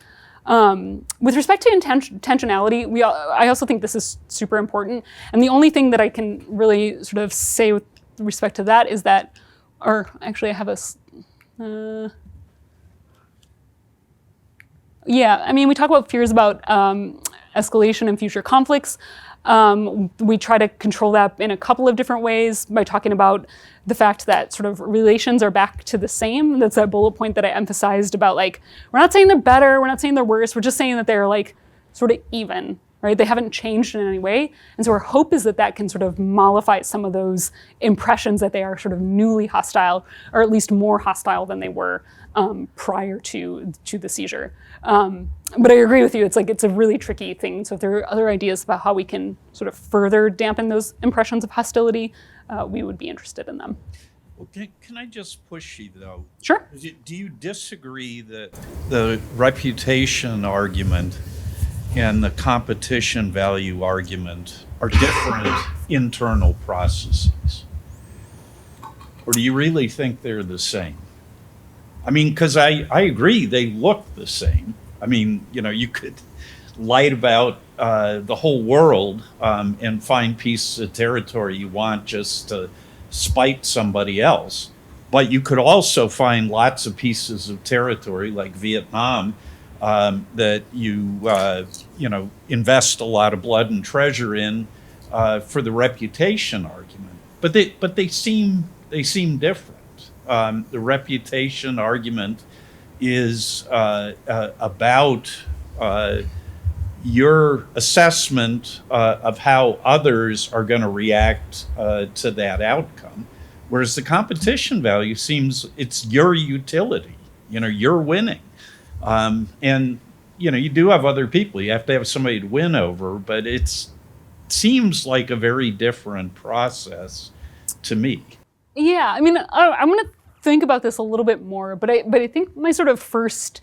With respect to intentionality, I also think this is super important. And the only thing that I can really sort of say with respect to that is that, or actually I have a, yeah, I mean, we talk about fears about escalation and future conflicts. We try to control that in a couple of different ways by talking about the fact that sort of relations are back to the same. That's that bullet point that I emphasized about like, we're not saying they're better, we're not saying they're worse, we're just saying that they're like sort of even. right? They haven't changed in any way. And so our hope is that that can sort of mollify some of those impressions that they are sort of newly hostile, or at least more hostile than they were prior to the seizure. But I agree with you, it's a really tricky thing. So if there are other ideas about how we can sort of further dampen those impressions of hostility, we would be interested in them. Well, can I just push you, though? Sure. Do you disagree that the reputation argument and the competition value argument are different internal processes? Or do you really think they're the same? I mean, because I agree they look the same. I mean, you could light about the whole world and find pieces of territory you want just to spite somebody else. But you could also find lots of pieces of territory like Vietnam that you invest a lot of blood and treasure in for the reputation argument. But they seem different. The reputation argument is about your assessment of how others are going to react to that outcome, whereas the competition value seems it's your utility. You're winning, and you do have other people. You have to have somebody to win over, but it seems like a very different process to me. Yeah, I mean, I'm going to think about this a little bit more, but I think my sort of first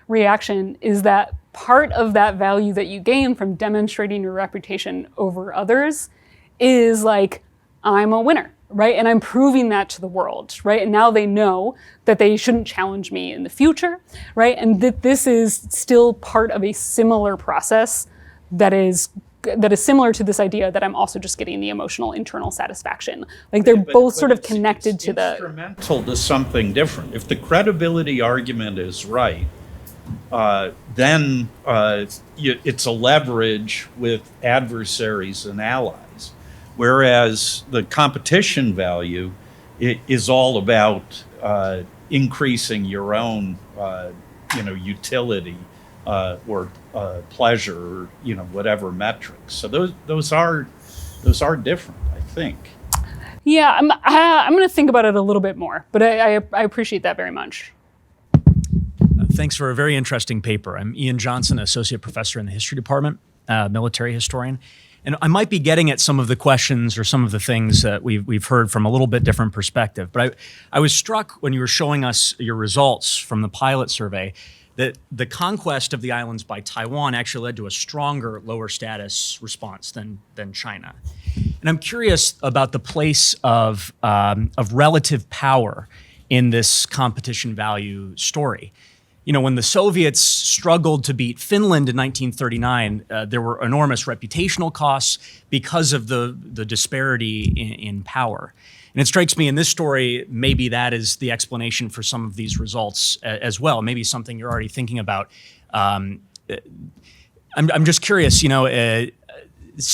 reaction is that part of that value that you gain from demonstrating your reputation over others is like, I'm a winner, right? And I'm proving that to the world, right? And now they know that they shouldn't challenge me in the future, right? And that this is still part of a similar process that is similar to this idea that I'm also just getting the emotional internal satisfaction. Like they're both sort of connected to the instrumental to something different. If the credibility argument is right, then it's a leverage with adversaries and allies. Whereas the competition value is all about increasing your own, utility or pleasure, or whatever metrics. So those are different, I think. Yeah, I'm going to think about it a little bit more, but I appreciate that very much. Thanks for a very interesting paper. I'm Ian Johnson, Associate Professor in the History Department, military historian. And I might be getting at some of the questions or some of the things that we've heard from a little bit different perspective. But I was struck when you were showing us your results from the pilot survey that the conquest of the islands by Taiwan actually led to a stronger lower status response than China. And I'm curious about the place of relative power in this competition value story. When the Soviets struggled to beat Finland in 1939, there were enormous reputational costs because of the disparity in power. And it strikes me in this story, maybe that is the explanation for some of these results as well. Maybe something you're already thinking about. I'm just curious,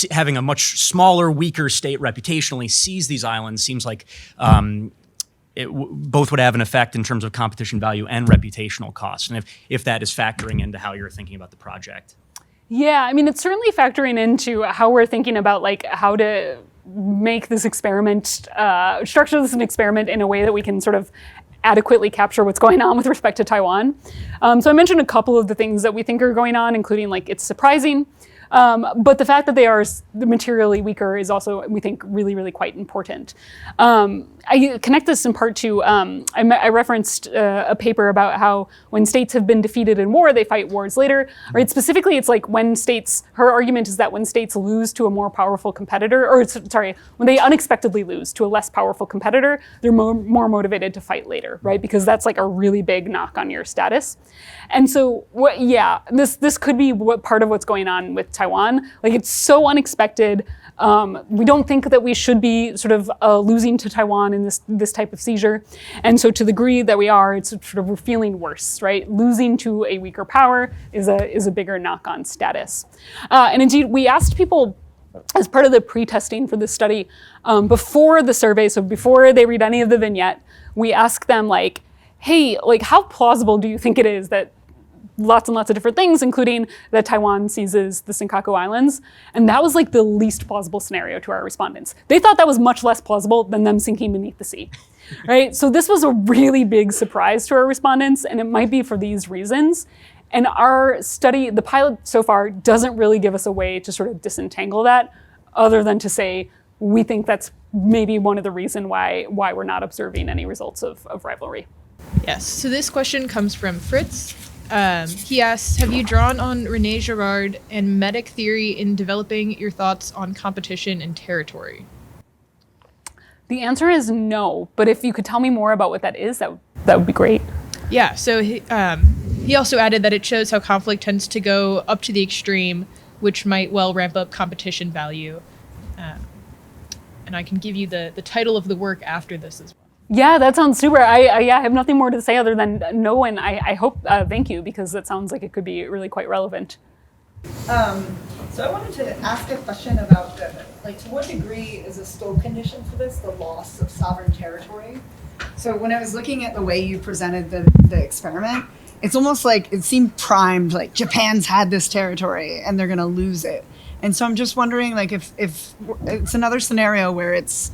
having a much smaller, weaker state reputationally seize these islands seems like both would have an effect in terms of competition value and reputational costs, and if that is factoring into how you're thinking about the project. Yeah, I mean, it's certainly factoring into how we're thinking about like how to make this experiment, structure this an experiment in a way that we can sort of adequately capture what's going on with respect to Taiwan. So I mentioned a couple of the things that we think are going on, including like it's surprising. But the fact that they are materially weaker is also, we think, really, really quite important. I connect this in part to, I referenced a paper about how when states have been defeated in war, they fight wars later. Right? Specifically, it's like when states, her argument is that when states lose to a more powerful competitor, when they unexpectedly lose to a less powerful competitor, they're more motivated to fight later, right? Because that's like a really big knock on your status. And so, this could be part of what's going on with Taiwan. Like, it's so unexpected. We don't think that we should be sort of losing to Taiwan in this type of seizure. And so to the degree that we are, it's sort of, we're feeling worse, right? Losing to a weaker power is a bigger knock on status. And indeed, we asked people as part of the pre-testing for this study, before the survey, so before they read any of the vignette, we asked them like, hey, like how plausible do you think it is that lots and lots of different things, including that Taiwan seizes the Senkaku Islands. And that was like the least plausible scenario to our respondents. They thought that was much less plausible than them sinking beneath the sea, right? So this was a really big surprise to our respondents, and it might be for these reasons. And our study, the pilot so far, doesn't really give us a way to sort of disentangle that, other than to say, we think that's maybe one of the reasons why we're not observing any results of rivalry. Yes, so this question comes from Fritz. He asks, have you drawn on René Girard and metic theory in developing your thoughts on competition and territory? The answer is no, but if you could tell me more about what that is, that would be great. Yeah, so he also added that it shows how conflict tends to go up to the extreme, which might well ramp up competition value. And I can give you the title of the work after this as well. Yeah, that sounds super. I have nothing more to say other than no, and I hope, thank you, because that sounds like it could be really quite relevant. So I wanted to ask a question about, to what degree is a scope condition for this the loss of sovereign territory? So when I was looking at the way you presented the experiment, it's almost like it seemed primed, like Japan's had this territory and they're going to lose it. And so I'm just wondering, if it's another scenario where it's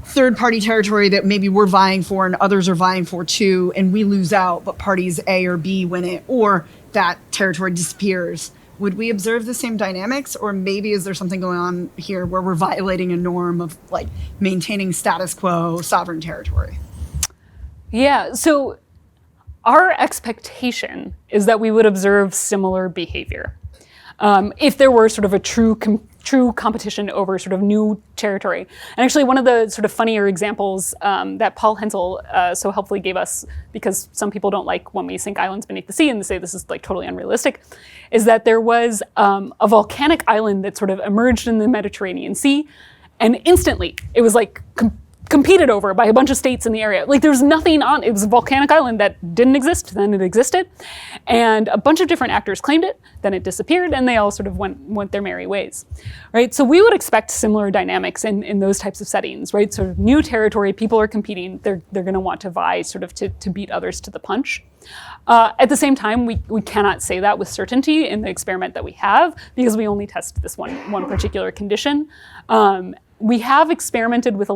third-party territory that maybe we're vying for and others are vying for too, and we lose out, but parties A or B win it, or that territory disappears. Would we observe the same dynamics, or maybe is there something going on here where we're violating a norm of maintaining status quo sovereign territory? Yeah, so our expectation is that we would observe similar behavior. If there were sort of a true competition over sort of new territory. And actually one of the sort of funnier examples that Paul Hensel so helpfully gave us, because some people don't like when we sink islands beneath the sea and they say this is totally unrealistic, is that there was a volcanic island that sort of emerged in the Mediterranean Sea, and instantly it was competed over by a bunch of states in the area. There was nothing on it. Was a volcanic island that didn't exist, then it existed. And a bunch of different actors claimed it, then it disappeared, and they all sort of went their merry ways, right? So we would expect similar dynamics in those types of settings, right? Sort of new territory, people are competing, they're gonna want to vie sort of to beat others to the punch. At the same time, we cannot say that with certainty in the experiment that we have, because we only test this one particular condition. We have experimented with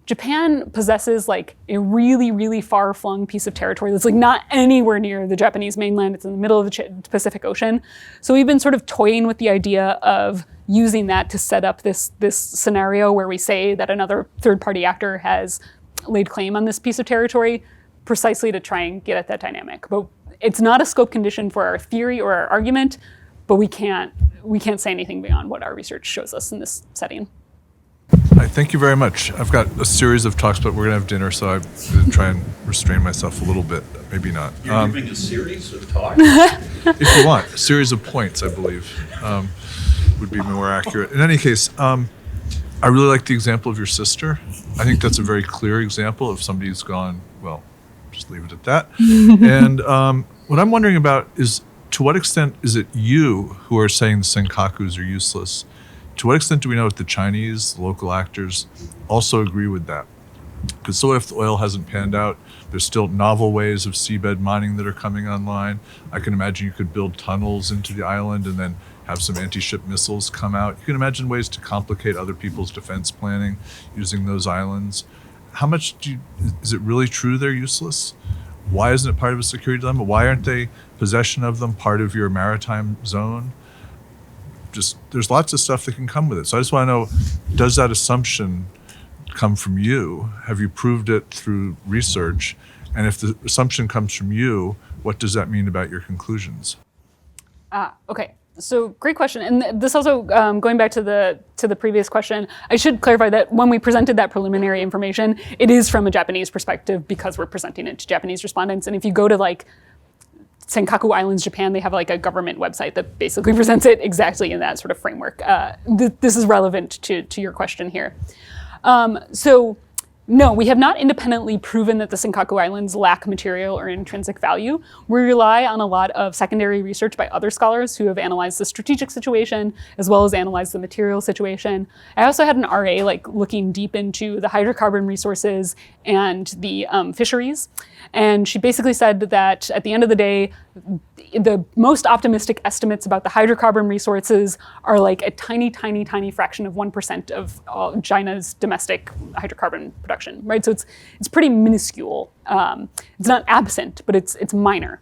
Japan possesses a really, really far-flung piece of territory that's not anywhere near the Japanese mainland. It's in the middle of the Pacific Ocean. So we've been sort of toying with the idea of using that to set up this scenario where we say that another third-party actor has laid claim on this piece of territory, precisely to try and get at that dynamic. But it's not a scope condition for our theory or our argument, but we can't say anything beyond what our research shows us in this setting. All right, thank you very much. I've got a series of talks, but we're going to have dinner, so I'm going to try and restrain myself a little bit. Maybe not. You're giving a series of talks? If you want, a series of points, I believe, would be more accurate. In any case, I really like the example of your sister. I think that's a very clear example of somebody who's gone, well, just leave it at that. And what I'm wondering about is, to what extent is it you who are saying the Senkakus are useless? To what extent do we know that the Chinese, the local actors, also agree with that? Because so what if the oil hasn't panned out? There's still novel ways of seabed mining that are coming online. I can imagine you could build tunnels into the island and then have some anti-ship missiles come out. You can imagine ways to complicate other people's defense planning using those islands. How much is it really true they're useless? Why isn't it part of a security dilemma? Why aren't they possession of them part of your maritime zone? There's lots of stuff that can come with it. So I just want to know, does that assumption come from you? Have you proved it through research? And if the assumption comes from you, what does that mean about your conclusions? Okay, so great question. And this also, going back to the previous question, I should clarify that when we presented that preliminary information, it is from a Japanese perspective because we're presenting it to Japanese respondents. And if you go to Senkaku Islands, Japan, they have a government website that basically presents it exactly in that sort of framework. This is relevant to your question here. So No, we have not independently proven that the Senkaku Islands lack material or intrinsic value. We rely on a lot of secondary research by other scholars who have analyzed the strategic situation as well as analyzed the material situation. I also had an RA looking deep into the hydrocarbon resources and the fisheries. And she basically said that at the end of the day, the most optimistic estimates about the hydrocarbon resources are like a tiny, tiny, tiny fraction of 1% of China's domestic hydrocarbon production, right? So it's pretty minuscule. It's not absent, but it's minor.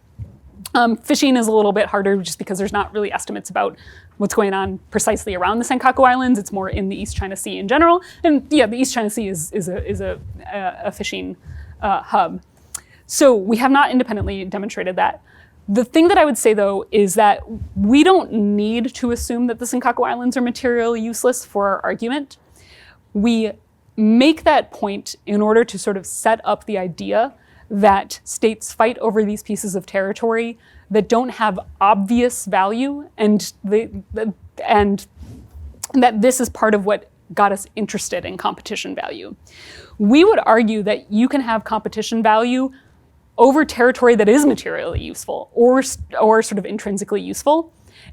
Fishing is a little bit harder just because there's not really estimates about what's going on precisely around the Senkaku Islands. It's more in the East China Sea in general. And yeah, the East China Sea is a fishing hub. So we have not independently demonstrated that. The thing that I would say, though, is that we don't need to assume that the Senkaku Islands are materially useless for our argument. We make that point in order to sort of set up the idea that states fight over these pieces of territory that don't have obvious value, and that this is part of what got us interested in competition value. We would argue that you can have competition value over territory that is materially useful or sort of intrinsically useful.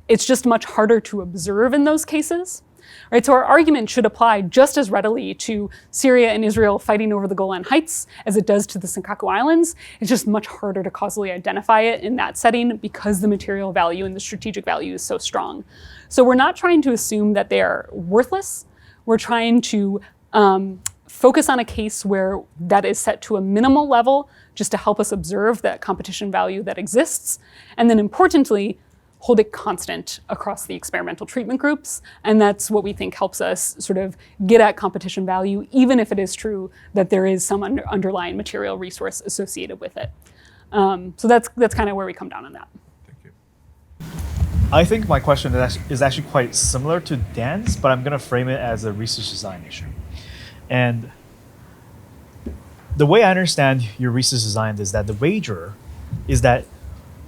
It's just much harder to observe in those cases, right? So our argument should apply just as readily to Syria and Israel fighting over the Golan Heights as it does to the Senkaku Islands. It's just much harder to causally identify it in that setting because the material value and the strategic value is so strong. So we're not trying to assume that they are worthless. We're trying to focus on a case where that is set to a minimal level just to help us observe that competition value that exists. And then importantly, hold it constant across the experimental treatment groups. And that's what we think helps us sort of get at competition value, even if it is true that there is some underlying material resource associated with it. So that's kind of where we come down on that. Thank you. I think my question is actually quite similar to Dan's, but I'm going to frame it as a research design issue. And the way I understand your research design is that the wager is that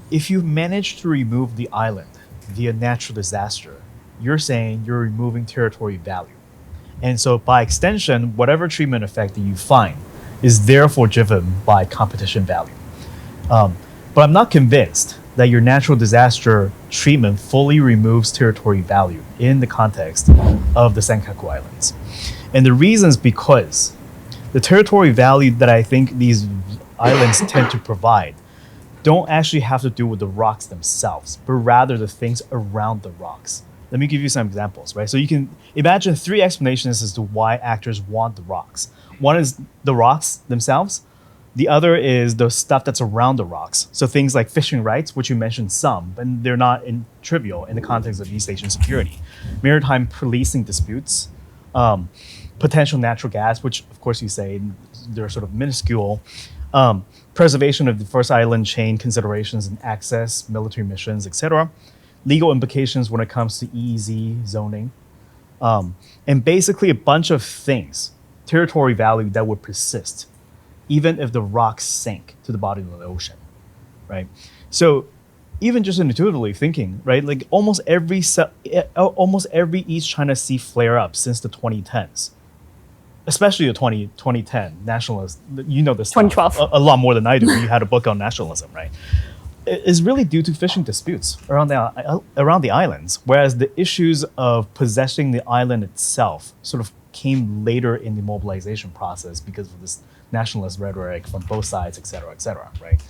if you manage to remove the island via natural disaster, you're saying you're removing territory value. And so by extension, whatever treatment effect that you find is therefore driven by competition value. But I'm not convinced that your natural disaster treatment fully removes territory value in the context of the Senkaku Islands. And the reason is because the territory value that I think these islands tend to provide don't actually have to do with the rocks themselves, but rather the things around the rocks. Let me give you some examples, right? So you can imagine three explanations as to why actors want the rocks. One is the rocks themselves. The other is the stuff that's around the rocks. So things like fishing rights, which you mentioned some, but they're not trivial in the context of East Asian security. Maritime policing disputes, potential natural gas, which of course you say they're sort of minuscule, preservation of the first island chain considerations and access, military missions, etc. Legal implications when it comes to EEZ zoning, and basically a bunch of things, territory value that would persist, even if the rocks sank to the bottom of the ocean, right? So even just intuitively thinking, right, like almost every East China Sea flare-up since the 2010s, especially the 2010 nationalist, you know this 2012. A lot more than I do. You had a book on nationalism, right? Is really due to fishing disputes around the islands, whereas the issues of possessing the island itself sort of came later in the mobilization process because of this nationalist rhetoric from both sides, et cetera, right?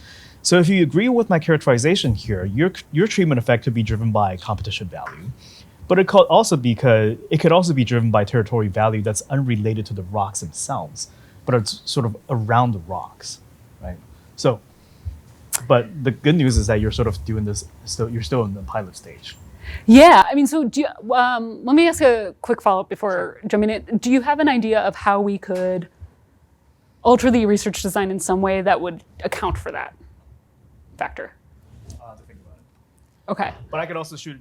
So if you agree with my characterization here, your treatment effect could be driven by competition value, but it could also be driven by territory value that's unrelated to the rocks themselves, but it's sort of around the rocks, right? So, but the good news is that you're sort of doing this, you're still in the pilot stage. Yeah, I mean, so do you, let me ask a quick follow-up before jumping in. Do you have an idea of how we could alter the research design in some way that would account for that factor? I'll have to think about it. Okay. But I could also shoot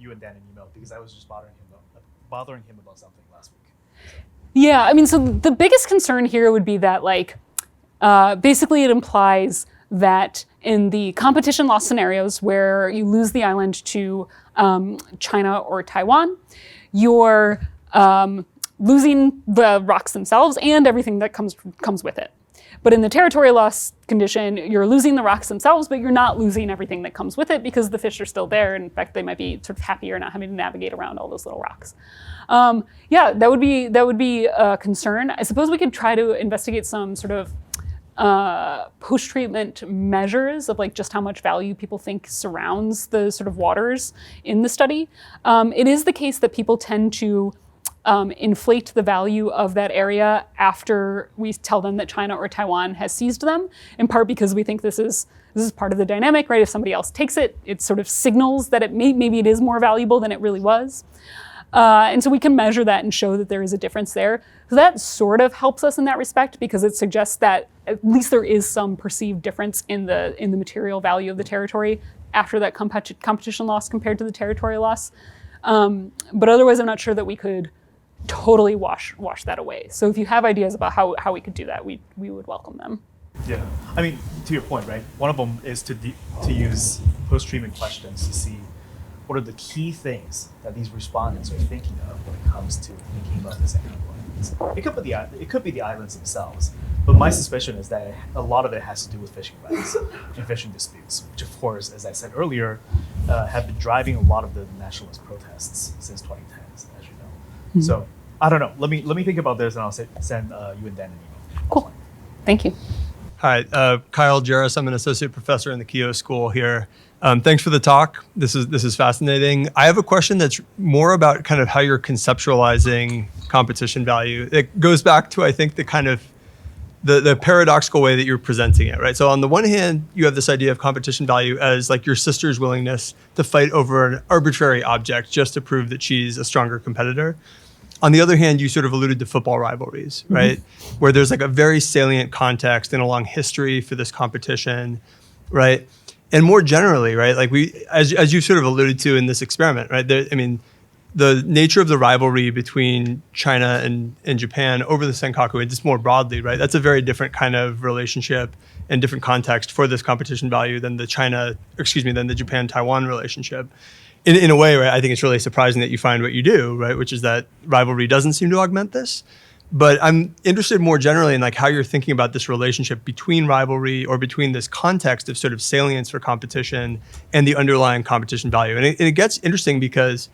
you and Dan an email because I was just bothering him about something last week. So. Yeah, I mean, so the biggest concern here would be that, like, basically it implies that in the competition loss scenarios where you lose the island to China or Taiwan, your losing the rocks themselves and everything that comes with it. But in the territorial loss condition, you're losing the rocks themselves, but you're not losing everything that comes with it because the fish are still there. In fact, they might be sort of happier not having to navigate around all those little rocks. Yeah, that would be a concern. I suppose we could try to investigate some sort of post-treatment measures of like just how much value people think surrounds the sort of waters in the study. It is the case that people tend to inflate the value of that area after we tell them that China or Taiwan has seized them, in part because we think this is part of the dynamic, right? If somebody else takes it, it sort of signals that maybe it is more valuable than it really was. And so we can measure that and show that there is a difference there. So that sort of helps us in that respect because it suggests that at least there is some perceived difference in the material value of the territory after that competition loss compared to the territorial loss. But otherwise, I'm not sure that we could totally wash that away. So if you have ideas about how we could do that, we would welcome them. Yeah, I mean, to your point, right? One of them is to use post-treatment questions to see what are the key things that these respondents are thinking of when it comes to thinking about this economic islands. It could be the islands themselves, but my suspicion is that a lot of it has to do with fishing rights and fishing disputes, which of course, as I said earlier, have been driving a lot of the nationalist protests since 2010, as you know. Mm-hmm. So I don't know. Let me think about this, and I'll send you and Dan an email. Cool. Thank you. Hi, Kyle Jarris. I'm an associate professor in the Keough School here. Thanks for the talk. This is fascinating. I have a question that's more about kind of how you're conceptualizing competition value. It goes back to, I think, the kind of the paradoxical way that you're presenting it, right? So on the one hand, you have this idea of competition value as like your sister's willingness to fight over an arbitrary object just to prove that she's a stronger competitor. On the other hand, you sort of alluded to football rivalries, right? Mm-hmm. Where there's like a very salient context and a long history for this competition, right? And more generally, right, like as you sort of alluded to in this experiment, right? The nature of the rivalry between China and Japan over the Senkaku, and just more broadly, right? That's a very different kind of relationship and different context for this competition value than the Japan-Taiwan relationship. In a way, right, I think it's really surprising that you find what you do, right? Which is that rivalry doesn't seem to augment this. But I'm interested more generally in like how you're thinking about this relationship between rivalry or between this context of sort of salience for competition and the underlying competition value. And it gets interesting because,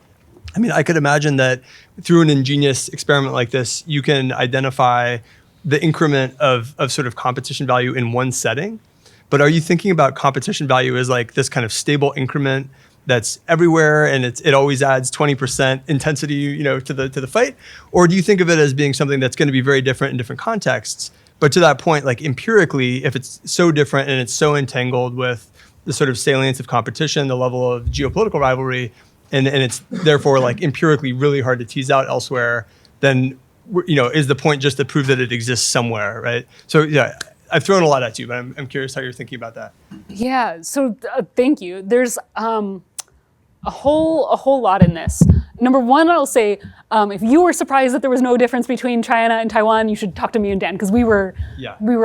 I mean, I could imagine that through an ingenious experiment like this, you can identify the increment of sort of competition value in one setting. But are you thinking about competition value as like this kind of stable increment that's everywhere and it always adds 20% intensity, to the fight? Or do you think of it as being something that's going to be very different in different contexts? But to that point, like empirically, if it's so different and it's so entangled with the sort of salience of competition, the level of geopolitical rivalry, and it's therefore like empirically really hard to tease out elsewhere, then is the point just to prove that it exists somewhere, right? So yeah, I've thrown a lot at you, but I'm curious how you're thinking about that. Yeah. So thank you. There's a whole lot in this. Number one, I'll say, if you were surprised that there was no difference between China and Taiwan, you should talk to me and Dan, because we were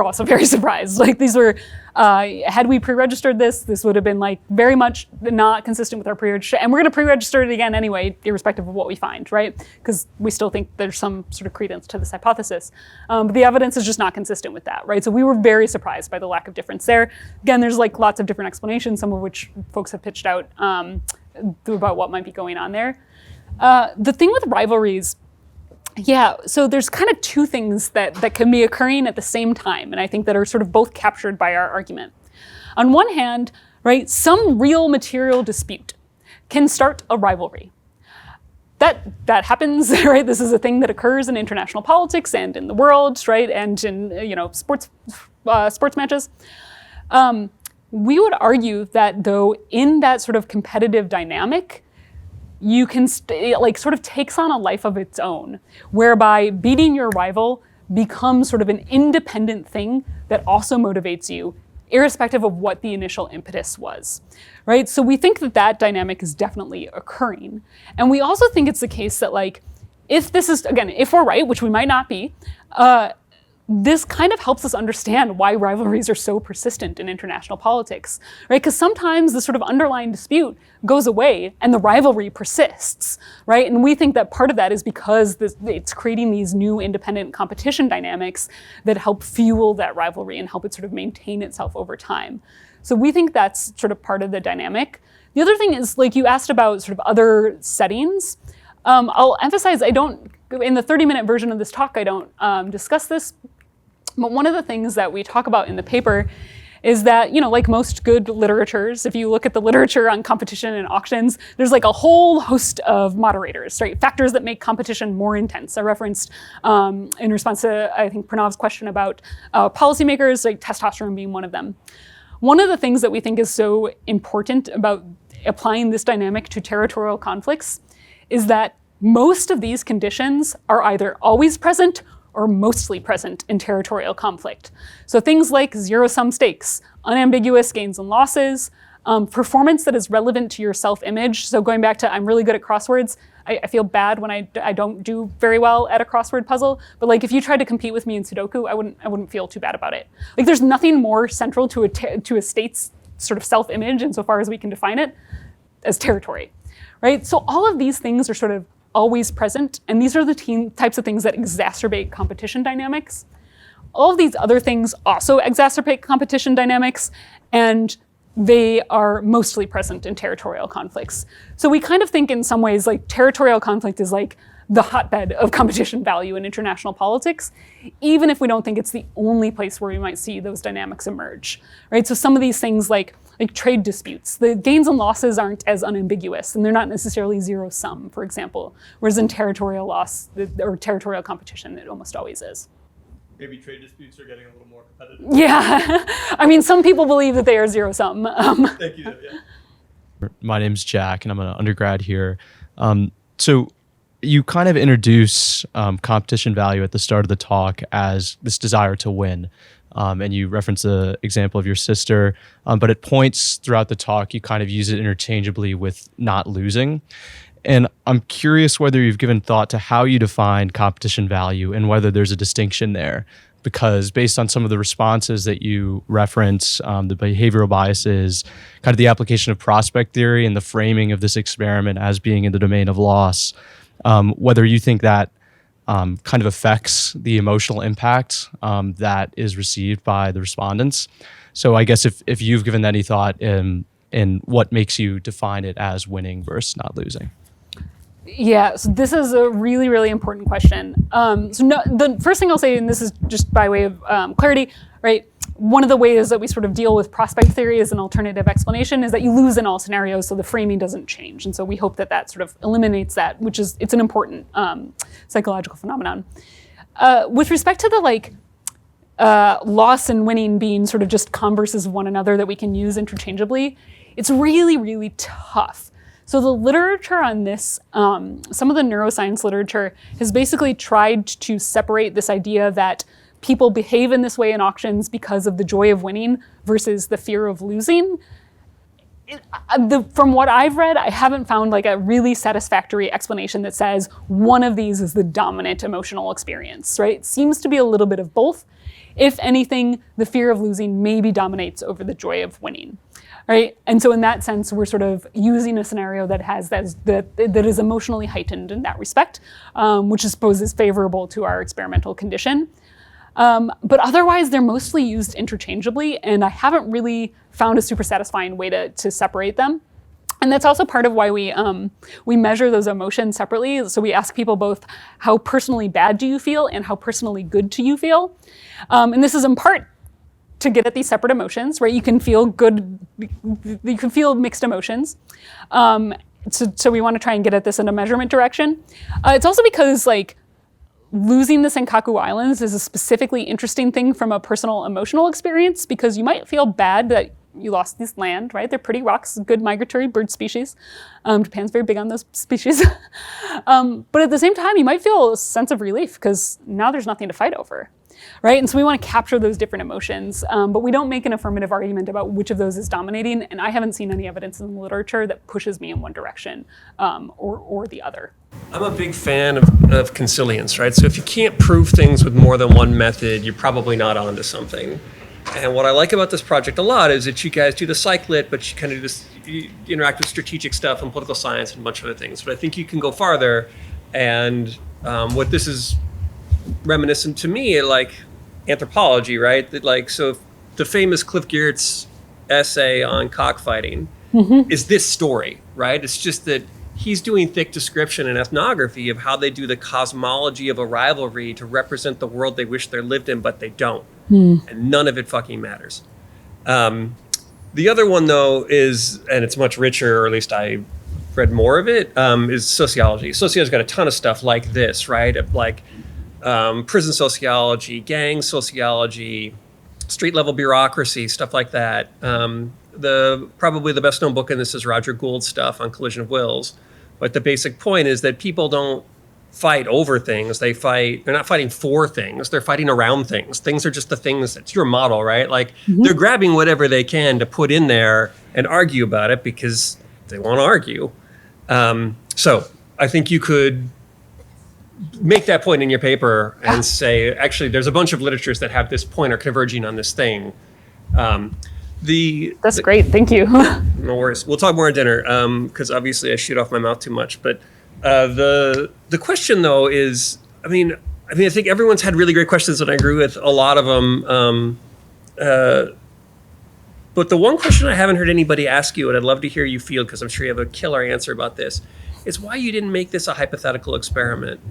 also very surprised. Like these were, had we pre-registered this would have been like very much not consistent with our pre-register, and we're going to pre-register it again anyway, irrespective of what we find, right? Because we still think there's some sort of credence to this hypothesis. But the evidence is just not consistent with that, right? So we were very surprised by the lack of difference there. Again, there's like lots of different explanations, some of which folks have pitched out about what might be going on there. The thing with rivalries, so there's kind of two things that can be occurring at the same time, and I think that are sort of both captured by our argument. On one hand, right, some real material dispute can start a rivalry. That happens, right? This is a thing that occurs in international politics and in the world, right? And in sports matches. We would argue that though in that sort of competitive dynamic, you can sort of takes on a life of its own, whereby beating your rival becomes sort of an independent thing that also motivates you, irrespective of what the initial impetus was, right? So we think that dynamic is definitely occurring. And we also think it's the case that like, if this is, again, if we're right, which we might not be, this kind of helps us understand why rivalries are so persistent in international politics, right? Because sometimes the sort of underlying dispute goes away and the rivalry persists, right? And we think that part of that is because it's creating these new independent competition dynamics that help fuel that rivalry and help it sort of maintain itself over time. So we think that's sort of part of the dynamic. The other thing is, like you asked about sort of other settings. I'll emphasize, in the 30-minute version of this talk, I don't discuss this. But one of the things that we talk about in the paper is that, like most good literatures, if you look at the literature on competition and auctions, there's like a whole host of moderators, right? Factors that make competition more intense. I referenced in response to, I think, Pranav's question about policymakers, like testosterone being one of them. One of the things that we think is so important about applying this dynamic to territorial conflicts is that most of these conditions are either always present or mostly present in territorial conflict. So things like zero-sum stakes, unambiguous gains and losses, performance that is relevant to your self-image. So going back to I'm really good at crosswords, I feel bad when I don't do very well at a crossword puzzle, but like if you tried to compete with me in Sudoku, I wouldn't feel too bad about it. Like there's nothing more central to a state's sort of self-image insofar as we can define it as territory, right? So all of these things are sort of always present, and these are the types of things that exacerbate competition dynamics. All of these other things also exacerbate competition dynamics, and they are mostly present in territorial conflicts. So we kind of think in some ways like territorial conflict is like the hotbed of competition value in international politics, even if we don't think it's the only place where we might see those dynamics emerge, right? So some of these things like trade disputes, the gains and losses aren't as unambiguous, and they're not necessarily zero sum, for example, whereas in territorial loss or territorial competition, it almost always is. Maybe trade disputes are getting a little more competitive. Yeah, I mean, some people believe that they are zero sum. Thank you. Yeah. My name's Jack, and I'm an undergrad here. So you kind of introduce competition value at the start of the talk as this desire to win. And you reference the example of your sister, but at points throughout the talk, you kind of use it interchangeably with not losing. And I'm curious whether you've given thought to how you define competition value and whether there's a distinction there. Because based on some of the responses that you reference, the behavioral biases, kind of the application of prospect theory and the framing of this experiment as being in the domain of loss, whether you think that kind of affects the emotional impact that is received by the respondents. So I guess if you've given any thought in what makes you define it as winning versus not losing. Yeah, so this is a really, really important question. The first thing I'll say, and this is just by way of clarity, right? One of the ways that we sort of deal with prospect theory as an alternative explanation is that you lose in all scenarios, so the framing doesn't change. And so we hope that that sort of eliminates that, it's an important psychological phenomenon. With respect to the loss and winning being sort of just converses of one another that we can use interchangeably, it's really, really tough. So the literature on this, some of the neuroscience literature has basically tried to separate this idea that people behave in this way in auctions because of the joy of winning versus the fear of losing. From what I've read, I haven't found like a really satisfactory explanation that says one of these is the dominant emotional experience, right? It seems to be a little bit of both. If anything, the fear of losing maybe dominates over the joy of winning. Right? And so in that sense, we're sort of using a scenario that is emotionally heightened in that respect, which I suppose is favorable to our experimental condition. But otherwise, they're mostly used interchangeably, and I haven't really found a super satisfying way to separate them. And that's also part of why we measure those emotions separately. So we ask people both how personally bad do you feel and how personally good do you feel? And this is in part to get at these separate emotions, right? You can feel good, you can feel mixed emotions. So we want to try and get at this in a measurement direction. It's also because losing the Senkaku Islands is a specifically interesting thing from a personal emotional experience, because you might feel bad that you lost this land, right? They're pretty rocks, good migratory bird species. Japan's very big on those species. But at the same time, you might feel a sense of relief because now there's nothing to fight over. Right? And so we want to capture those different emotions, but we don't make an affirmative argument about which of those is dominating, and I haven't seen any evidence in the literature that pushes me in one direction or the other. I'm a big fan of consilience, right? So if you can't prove things with more than one method, you're probably not onto something. And what I like about this project a lot is that you guys do the cyclit, but you kind of do this, you interact with strategic stuff and political science and a bunch of other things. But I think you can go farther. And what this is reminiscent to me, like anthropology, right? That like, so the famous Cliff Geertz essay on cockfighting is this story, right? It's just that he's doing thick description and ethnography of how they do the cosmology of a rivalry to represent the world they wish they lived in, but they don't. And none of it fucking matters. The other one, though, is, and it's much richer, or at least I read more of it, is sociology. Sociology's got a ton of stuff like this, right? Like prison sociology, gang sociology, street level bureaucracy, stuff like that. Probably the best known book in this is Roger Gould's stuff on collision of wills. But the basic point is that people don't fight over things. They're not fighting for things. They're fighting around things. Things are just the things. It's your model, right? Like they're grabbing whatever they can to put in there and argue about it because they want to argue. So I think you could make that point in your paper and say, actually, there's a bunch of literatures that have this point or converging on this thing. That's great. Thank you. No worries. We'll talk more at dinner because obviously I shoot off my mouth too much. But the question, though, is, I think everyone's had really great questions, and I agree with a lot of them. But the one question I haven't heard anybody ask you, and I'd love to hear you field, because I'm sure you have a killer answer about this, is why you didn't make this a hypothetical experiment.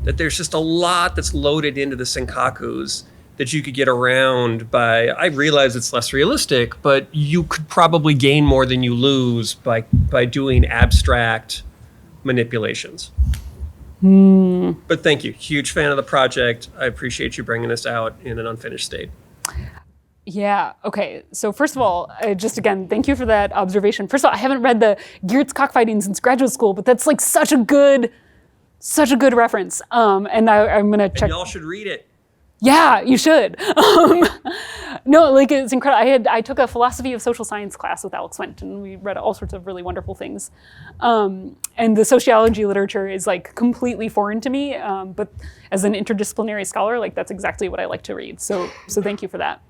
That there's just a lot that's loaded into the Senkakus that you could get around by, I realize it's less realistic, but you could probably gain more than you lose by doing abstract manipulations. But thank you. Huge fan of the project. I appreciate you bringing this out in an unfinished state. Yeah, okay. So first of all, just again, thank you for that observation. First of all, I haven't read the Geertz cockfighting since graduate school, but that's like such a good reference. And I'm gonna check. And y'all should read it. Yeah, you should. No, like it's incredible. I took a philosophy of social science class with Alex Wendt, and we read all sorts of really wonderful things. And the sociology literature is like completely foreign to me, but as an interdisciplinary scholar, like that's exactly what I like to read. So thank you for that.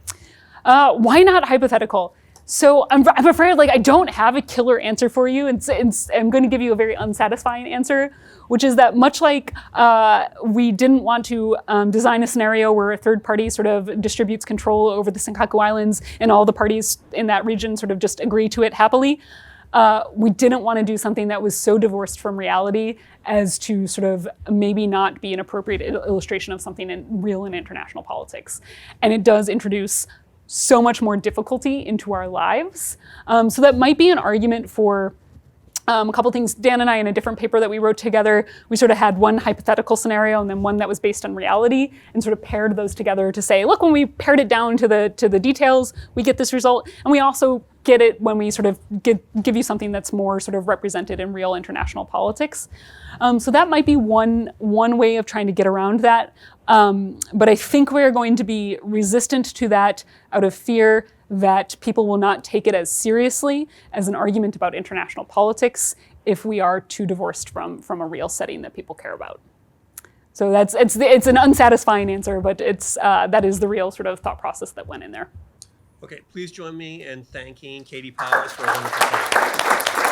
Why not hypothetical? So I'm afraid like I don't have a killer answer for you. I'm going to give you a very unsatisfying answer, which is that much like we didn't want to design a scenario where a third party sort of distributes control over the Senkaku Islands and all the parties in that region sort of just agree to it happily, we didn't want to do something that was so divorced from reality as to sort of maybe not be an appropriate illustration of something real in international politics. And it does introduce so much more difficulty into our lives. So that might be an argument for a couple things. Dan and I, in a different paper that we wrote together, we sort of had one hypothetical scenario and then one that was based on reality, and sort of paired those together to say, look, when we paired it down to the details, we get this result. And we also get it when we sort of give you something that's more sort of represented in real international politics. So that might be one way of trying to get around that. But I think we're going to be resistant to that out of fear that people will not take it as seriously as an argument about international politics if we are too divorced from a real setting that people care about. So it's an unsatisfying answer, but that is the real sort of thought process that went in there. Okay, please join me in thanking Katy Powers for a wonderful talk.